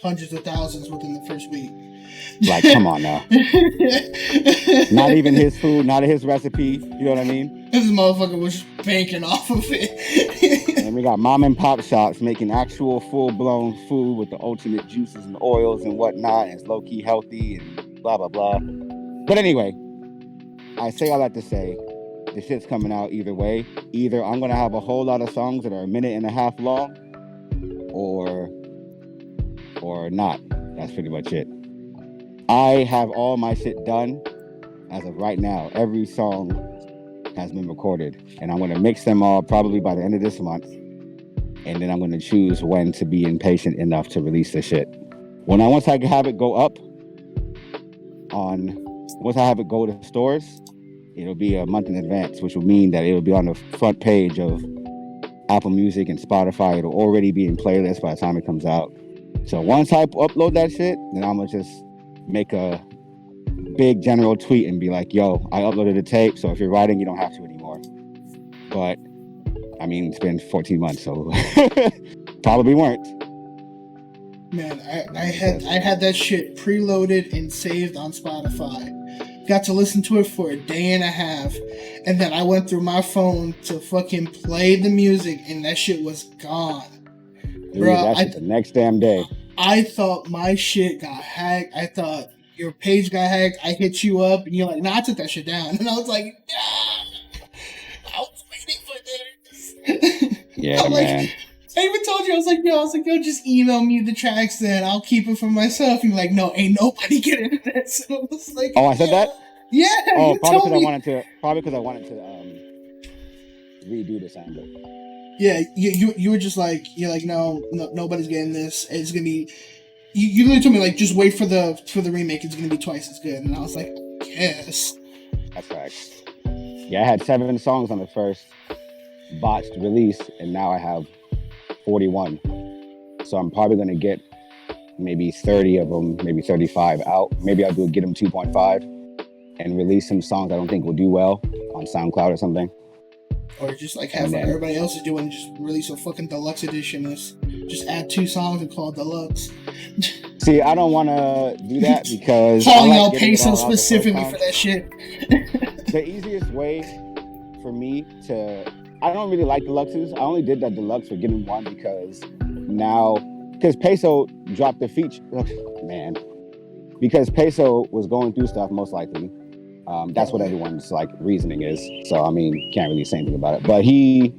hundreds of thousands within the first week. Like, come on now. Not even his food, not his recipe. You know what I mean? This motherfucker was just banking off of it. And we got mom and pop shops making actual full-blown food with the ultimate juices and oils and whatnot. And it's low-key healthy and blah, blah, blah. But anyway, I say all that to say, the shit's coming out either way. Either I'm going to have a whole lot of songs that are a minute and a half long, or not. That's pretty much it. I have all my shit done as of right now. Every song has been recorded, and I'm going to mix them all probably by the end of this month, and then I'm going to choose when to be impatient enough to release the shit. Once I have it go to stores, it'll be a month in advance, which will mean that it'll be on the front page of Apple Music and Spotify. It'll already be in playlists by the time it comes out. So once I upload that shit, then I'm going to just make a big general tweet and be like, yo, I uploaded a tape, so if you're writing, you don't have to anymore. But, I mean, it's been 14 months, so probably weren't. Man, I had that shit preloaded and saved on Spotify. Got to listen to it for a day and a half, and then I went through my phone to fucking play the music, and that shit was gone. Dude, bro, that's the next damn day. I thought my shit got hacked. I thought your page got hacked. I hit you up, and you're like, nah, I took that shit down. And I was like, nah, I was waiting for this. Yeah, man. I even told you, I was like, yo, just email me the tracks then. I'll keep it for myself. And you're like, no, ain't nobody getting this. So I was like, I said that? Yeah. Oh, probably because I wanted to redo the sample. Yeah, you were just like, you're like, no, nobody's getting this. It's gonna be. You literally told me like, just wait for the remake. It's gonna be twice as good. And I was like, yes. That's right. Yeah, I had 7 songs on the first botched release, and now I have 41. So I'm probably gonna get maybe 30 of them, maybe 35 out. Maybe I'll get them 2.5 and release some songs I don't think will do well on SoundCloud or something. Or just like have what everybody else is doing, just release a fucking deluxe edition. Just add 2 songs and call it deluxe. See, I don't want to do that because calling out peso specifically for that shit. The easiest way for me to, I don't really like deluxes. I only did that deluxe for getting one because peso dropped the feature. Man, because peso was going through stuff most likely. That's what everyone's like reasoning is. So I mean, can't really say anything about it. But he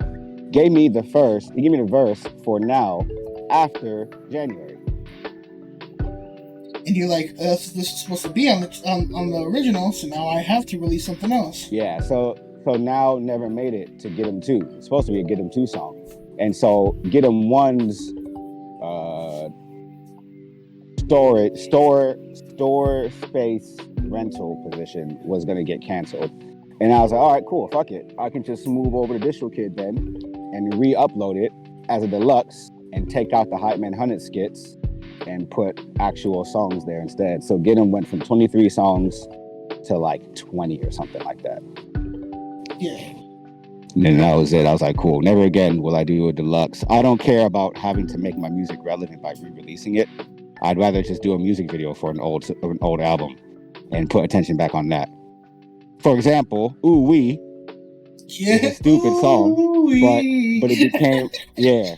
gave me the verse for now after January. And you're like, this is supposed to be on the original, so now I have to release something else. Yeah. So now never made it to Get 'Em 2. It's supposed to be a Get 'Em 2 song, and so Get 'Em 1's store space rental position was gonna get canceled, and I was like, all right, cool, fuck it, I can just move over to DistroKid then and re-upload it as a deluxe and take out the Hype Man 100 skits and put actual songs there instead. So Get 'Em went from 23 songs to like 20 or something like that. Yeah. And then that was it. I was like, cool, never again will I do a deluxe. I don't care about having to make my music relevant by re-releasing it. I'd rather just do a music video for an old album and put attention back on that. For example, Ooh Wee is a stupid song, but it became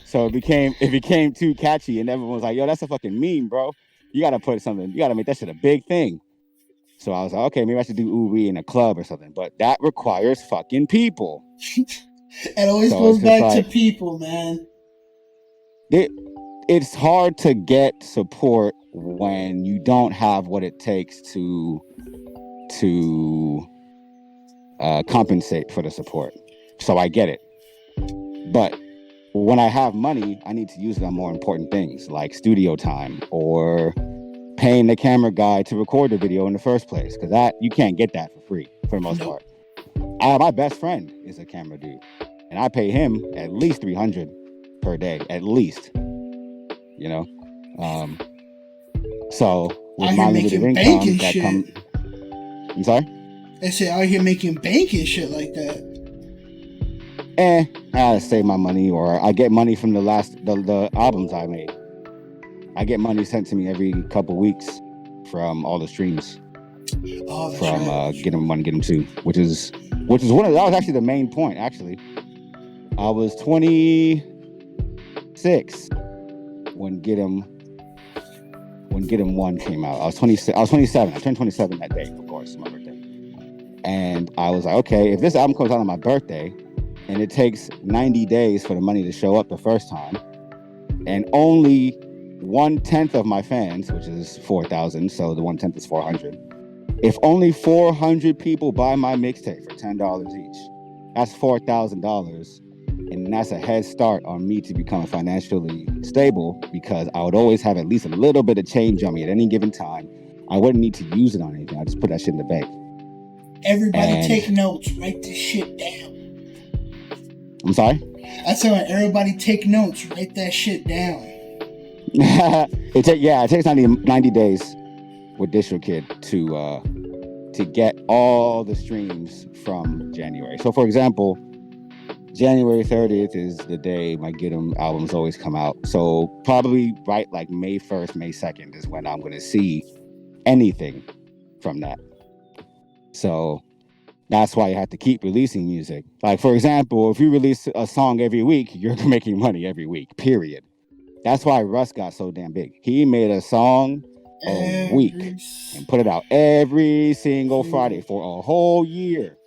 so it became too catchy, and everyone was like, yo, that's a fucking meme, bro. You gotta make that shit a big thing. So I was like, okay, maybe I should do Ooh Wee in a club or something, but that requires fucking people. It always goes back to people, man. It's hard to get support when you don't have what it takes to compensate for the support. So I get it. But when I have money, I need to use it on more important things like studio time or paying the camera guy to record the video in the first place. Because that you can't get that for free for the most part. My best friend is a camera dude, and I pay him at least $300 per day, at least. You know, so with my limited income, that comes. I'm sorry. I say out here making bank and shit like that. I gotta save my money, or I get money from the albums I made. I get money sent to me every couple weeks from all the streams. Oh, that's from right. Get 'em 1, Get 'em 2, which is that was actually the main point. Actually, I was 26 when Get 'em 1 came out. I was 26. I was 27. I turned 27 that day, of course, my birthday. And I was like, okay, if this album comes out on my birthday, and it takes 90 days for the money to show up the first time, and only 1/10 of my fans, which is 4,000, so the 1/10 is 400. If only 400 people buy my mixtape for $10 each, that's $4,000, and that's a head start on me to become financially stable, because I would always have at least a little bit of change on me at any given time. I wouldn't need to use it on anything. I just put that shit in the bank. Everybody take notes. Write this shit down. I'm sorry? I said, everybody take notes. Write that shit down. It takes 90 days with DistroKid to get all the streams from January. So, for example, January 30th is the day my Get 'em albums always come out. So probably right like May 1st, May 2nd is when I'm going to see anything from that. So that's why you have to keep releasing music. Like, for example, if you release a song every week, you're making money every week, period. That's why Russ got so damn big. He made a song a week and put it out every single Friday for a whole year.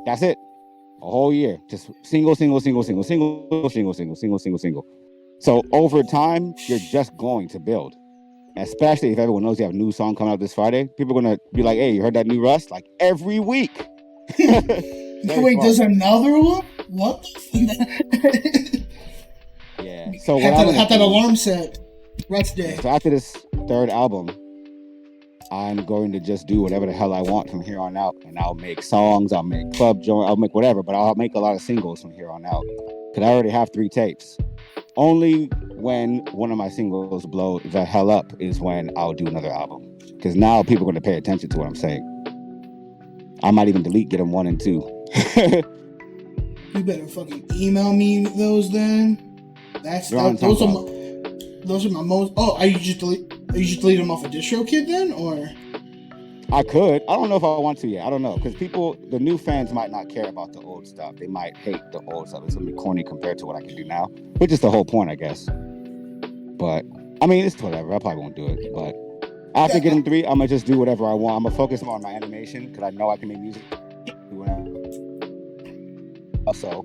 That's it. A whole year. Just single. So over time, you're just going to build. Especially if everyone knows you have a new song coming out this Friday. People are going to be like, hey, you heard that new Russ? Like every week. Wait, there's another one? What? Yeah. So have that alarm set. Russ Day. So after this third album, I'm going to just do whatever the hell I want from here on out. And I'll make songs, I'll make club joint, I'll make whatever, but I'll make a lot of singles from here on out. Because I already have 3 tapes. Only when one of my singles blow the hell up is when I'll do another album. Because now people are going to pay attention to what I'm saying. I might even delete Get 'em 1 and 2. You better fucking email me those then. Those are my most. Oh, are you just delete them off of DistroKid then, or? I could. I don't know if I want to yet. I don't know, because the new fans might not care about the old stuff. They might hate the old stuff. It's gonna be corny compared to what I can do now, which is the whole point, I guess. But I mean, it's whatever. I probably won't do it. But after getting 3, I'm gonna just do whatever I want. I'm gonna focus more on my animation because I know I can make music. So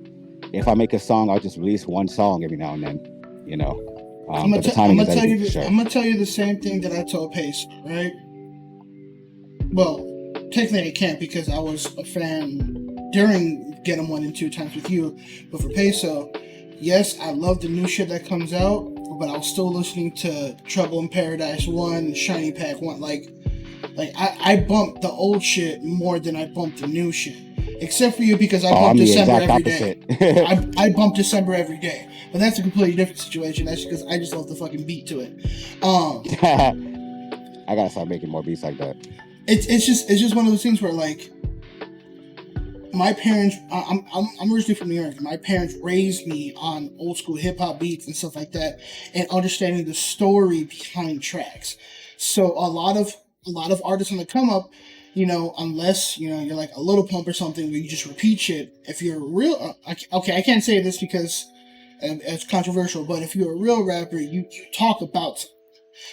if I make a song, I'll just release one song every now and then. You know. I'm gonna tell you the same thing that I told Pace, right? Well, technically I can't because I was a fan during Get 'em 1 and 2 times with you, but for Peso, yes, I love the new shit that comes out, but I was still listening to Trouble in Paradise 1, Shiny Pack 1, like I bumped the old shit more than I bumped the new shit. Except for you, because I bump December every day. I bump December every day. But that's a completely different situation. That's because I just love the fucking beat to it. I gotta start making more beats like that. It's just one of those things where, like, my parents, I'm originally from New York. My parents raised me on old school hip hop beats and stuff like that, and understanding the story behind tracks. So a lot of artists on the come up, you know, unless, you know, you're like a Little Pump or something where you just repeat shit. If you're a real, I can't say this because it's controversial, but if you're a real rapper, you talk about something.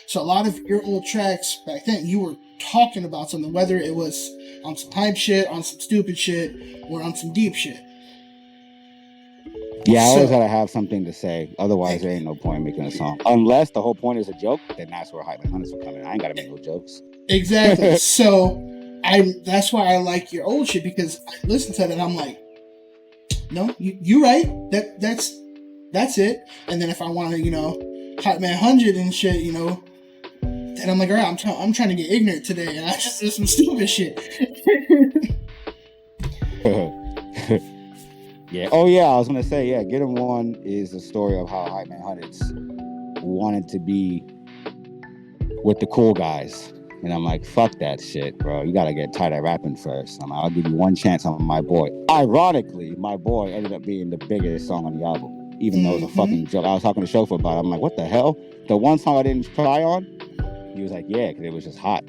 So a lot of your old tracks back then, you were talking about something, whether it was on some hype shit, on some stupid shit, or on some deep shit. Yeah, I always gotta have something to say. Otherwise, there ain't no point making a song. Unless the whole point is a joke, then that's where Hype and Hunters will come in. I ain't gotta make no jokes. Exactly. So that's why I like your old shit, because I listen to it and I'm like, no, you right. That's it. And then if I want to, you know, Hot Man 100 and shit, you know, then I'm like, all right, I'm trying to get ignorant today, and I just did some stupid shit. Yeah. Oh yeah, I was gonna say, yeah, Get 'em 1 is the story of how Hype Man Hundreds wanted to be with the cool guys. And I'm like, fuck that shit, bro. You gotta get tired of rapping first. I'm like, I'll give you one chance on My Boy. Ironically, My Boy ended up being the biggest song on the album, even though it was a fucking joke. I was talking to Shofu about it. I'm like, what the hell? The one song I didn't try on? He was like, yeah, because it was just hot.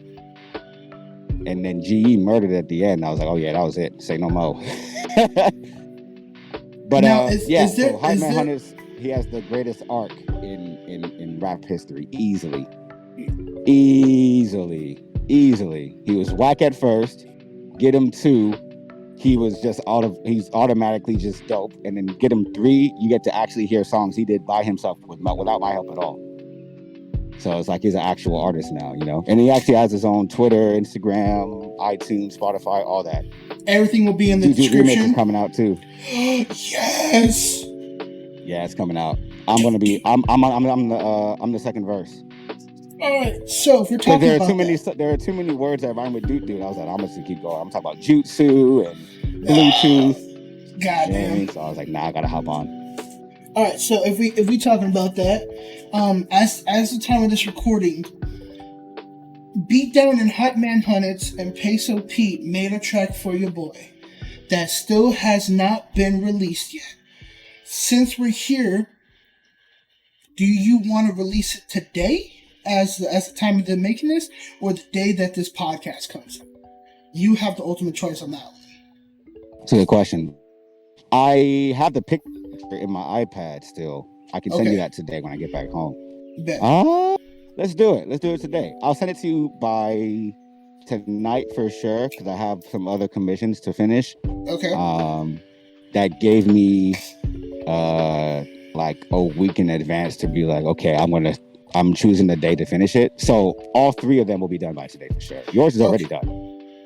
And then GE murdered it at the end. I was like, oh yeah, that was it. Say no more. But now, so Hype Man Hunters, he has the greatest arc in rap history, easily. He was whack at first. Get him 2, he's automatically just dope. And then get him 3, you get to actually hear songs he did by himself without my help at all. So it's like he's an actual artist now, you know. And he actually has his own Twitter, Instagram, iTunes, Spotify, all that. Everything will be in the description. Remix is coming out too. Yes. Yeah, it's coming out. I'm the second verse. All right, so if we're talking about there are too many words that rhyme with dude. I was like, I'm just gonna keep going. I'm talking about jutsu and Bluetooth. Goddamn. So I was like, nah, I gotta hop on. All right, so if we talking about that, as the time of this recording, Beatdown and Hype Man Hunters and Peso Pete made a track for your boy that still has not been released yet. Since we're here, do you want to release it today? As the time of the making this, or the day that this podcast comes out? You have the ultimate choice on that one. That's a good question. I have the picture in my iPad still. I can send you that today when I get back home. Bet. Let's do it. Let's do it today. I'll send it to you by tonight for sure, because I have some other commissions to finish. Okay. That gave me like a week in advance to be like, okay, I'm choosing the day to finish it. So all 3 of them will be done by today for sure. Yours is already done.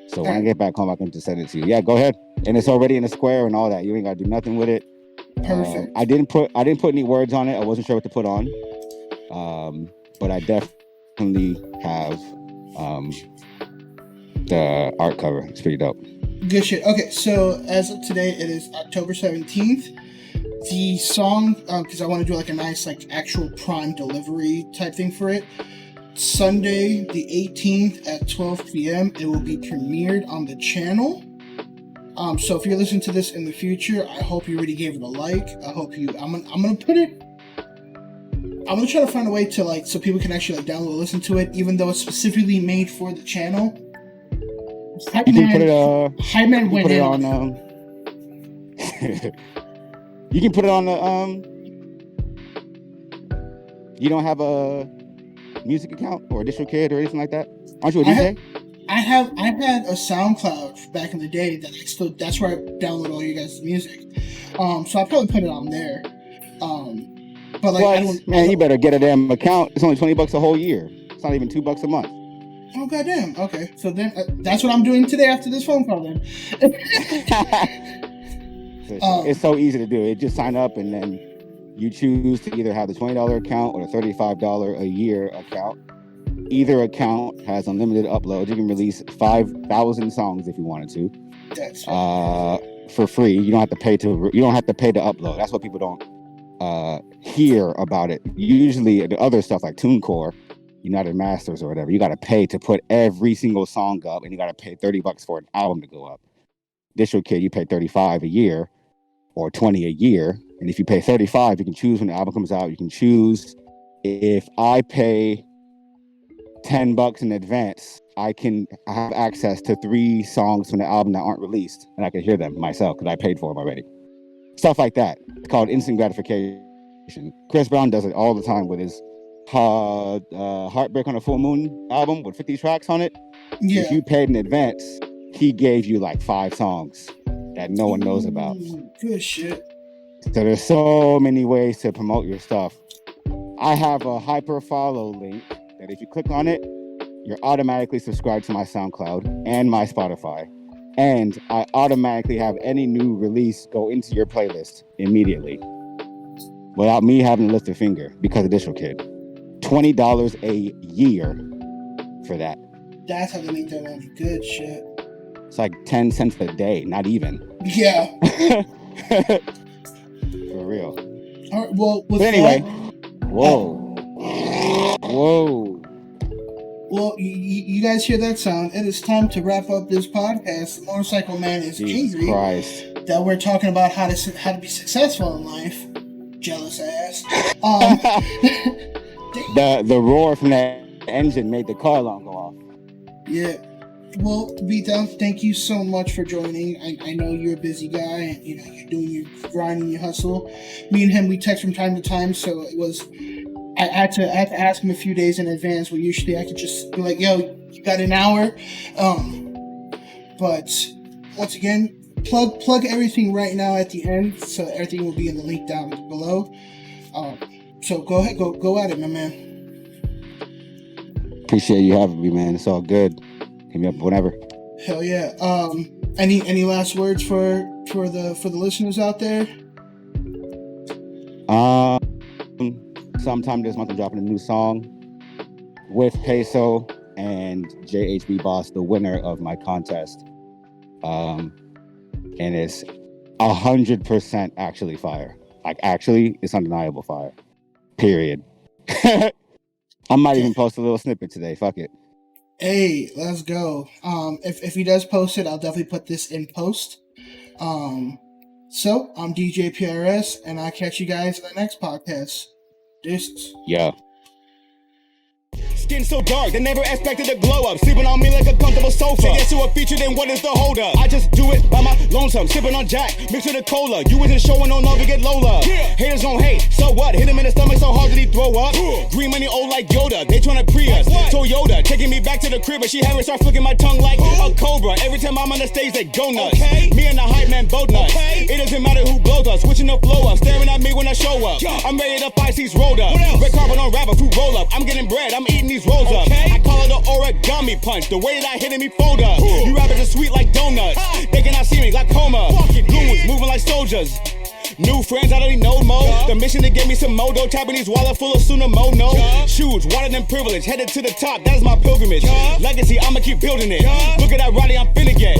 So when I get back home, I can just send it to you. Yeah, go ahead. And it's already in a square and all that. You ain't got to do nothing with it. Perfect. I didn't put any words on it. I wasn't sure what to put on. But I definitely have the art cover. It's pretty dope. Good shit. Okay, so as of today, it is October 17th. The song, because I want to do like a nice, like, actual prime delivery type thing for it. Sunday, the 18th at 12 p.m. It will be premiered on the channel. So if you're listening to this in the future, I hope you already gave it a like. I hope you. I'm gonna put it. I'm gonna try to find a way to, like, so people can actually, like, download and listen to it, even though it's specifically made for the channel. Hype Man went in on. You can put it on the You don't have a music account or a DistroKid or anything like that? Aren't you a DJ? I had a SoundCloud back in the day that's where I download all you guys' music. So I'll probably put it on there. But like, you better get a damn account. It's only $20 a whole year. It's not even $2 a month. Oh goddamn! Okay, so then that's what I'm doing today after this phone call. Then. It's so easy to do. It just sign up and then you choose to either have the $20 account or the $35 a year account. Either account has unlimited uploads. You can release 5,000 songs if you wanted to. That's right. For free. You don't have to pay to upload. That's what people don't hear about it. Usually the other stuff like TuneCore, United Masters or whatever, you got to pay to put every single song up, and you got to pay $30 for an album to go up. DistroKid, you pay $35 a year or $20 a year. And if you pay $35, you can choose when the album comes out. You can choose if I pay $10 in advance, I have access to 3 songs from the album that aren't released, and I can hear them myself because I paid for them already. Stuff like that. It's called instant gratification. Chris Brown does it all the time with his Heartbreak on a Full Moon album with 50 tracks on it. Yeah. If you paid in advance, he gave you like 5 songs that no one knows about. Good shit. So there's so many ways to promote your stuff. I have a hyper follow link that if you click on it, you're automatically subscribed to my SoundCloud and my Spotify. And I automatically have any new release go into your playlist immediately without me having to lift a finger because of DistroKid. $20 a year for that. That's how they make their money. Good shit. It's like 10 cents a day, not even. Yeah. For real. All right, well, but anyway, whoa. Well, you guys hear that sound? It is time to wrap up this podcast. The Motorcycle Man is angry that we're talking about how to be successful in life. Jealous ass. The roar from that engine made the car alarm go off. Yeah. Well, Beatdown, thank you so much for joining. I know you're a busy guy, and you're doing your grind and your hustle. Me and him, we text from time to time, so it was. I had to ask him a few days in advance. Where usually I could just be like, "Yo, you got an hour?" But once again, plug everything right now at the end, so everything will be in the link down below. So go ahead, go at it, my man. Appreciate you having me, man. It's all good. Hit me up whenever. Hell yeah. Any last words for the listeners out there? Sometime this month I'm dropping a new song with Peso and JHB Boss, the winner of my contest. And it's 100% actually fire. Like, actually, it's undeniable fire. Period. I might even post a little snippet today. Fuck it. Hey, let's go. If he does post it, I'll definitely put this in post. So I'm DJ PRS, and I'll catch you guys in the next podcast. Deuces. Yeah. Skin so dark, they never expected to glow up. Sleeping on me like a comfortable sofa. Say yes to a feature, then what is the hold up? I just do it by my lonesome, sipping on Jack, mixed with a cola. You wasn't showing no love to get low love. Yeah. Haters don't hate, so what? Hit him in the stomach so hard that he throw up. Green money old like Yoda, they tryna pre us. Toyota, taking me back to the crib, but she having start flicking my tongue like a cobra. Every time I'm on the stage, they go nuts. Me and the hype man both nuts. It doesn't matter who blows us, switching the flow up, staring at me when I show up. I'm ready to fight, seats rolled up. Red carpet on rapper, fruit roll up. I'm getting bread, I'm eating these rolls up. I call it an origami punch. The way that I hit it, me fold up. You rappers are sweet like donuts. They cannot see me like coma. Goons moving like soldiers. New friends, I don't need no more. The mission to get me some modo. Japanese wallet full of Sunamono. Shoes, water than privilege. Headed to the top, that is my pilgrimage. Legacy, I'ma keep building it. Look at that Roddy, I'm finna get.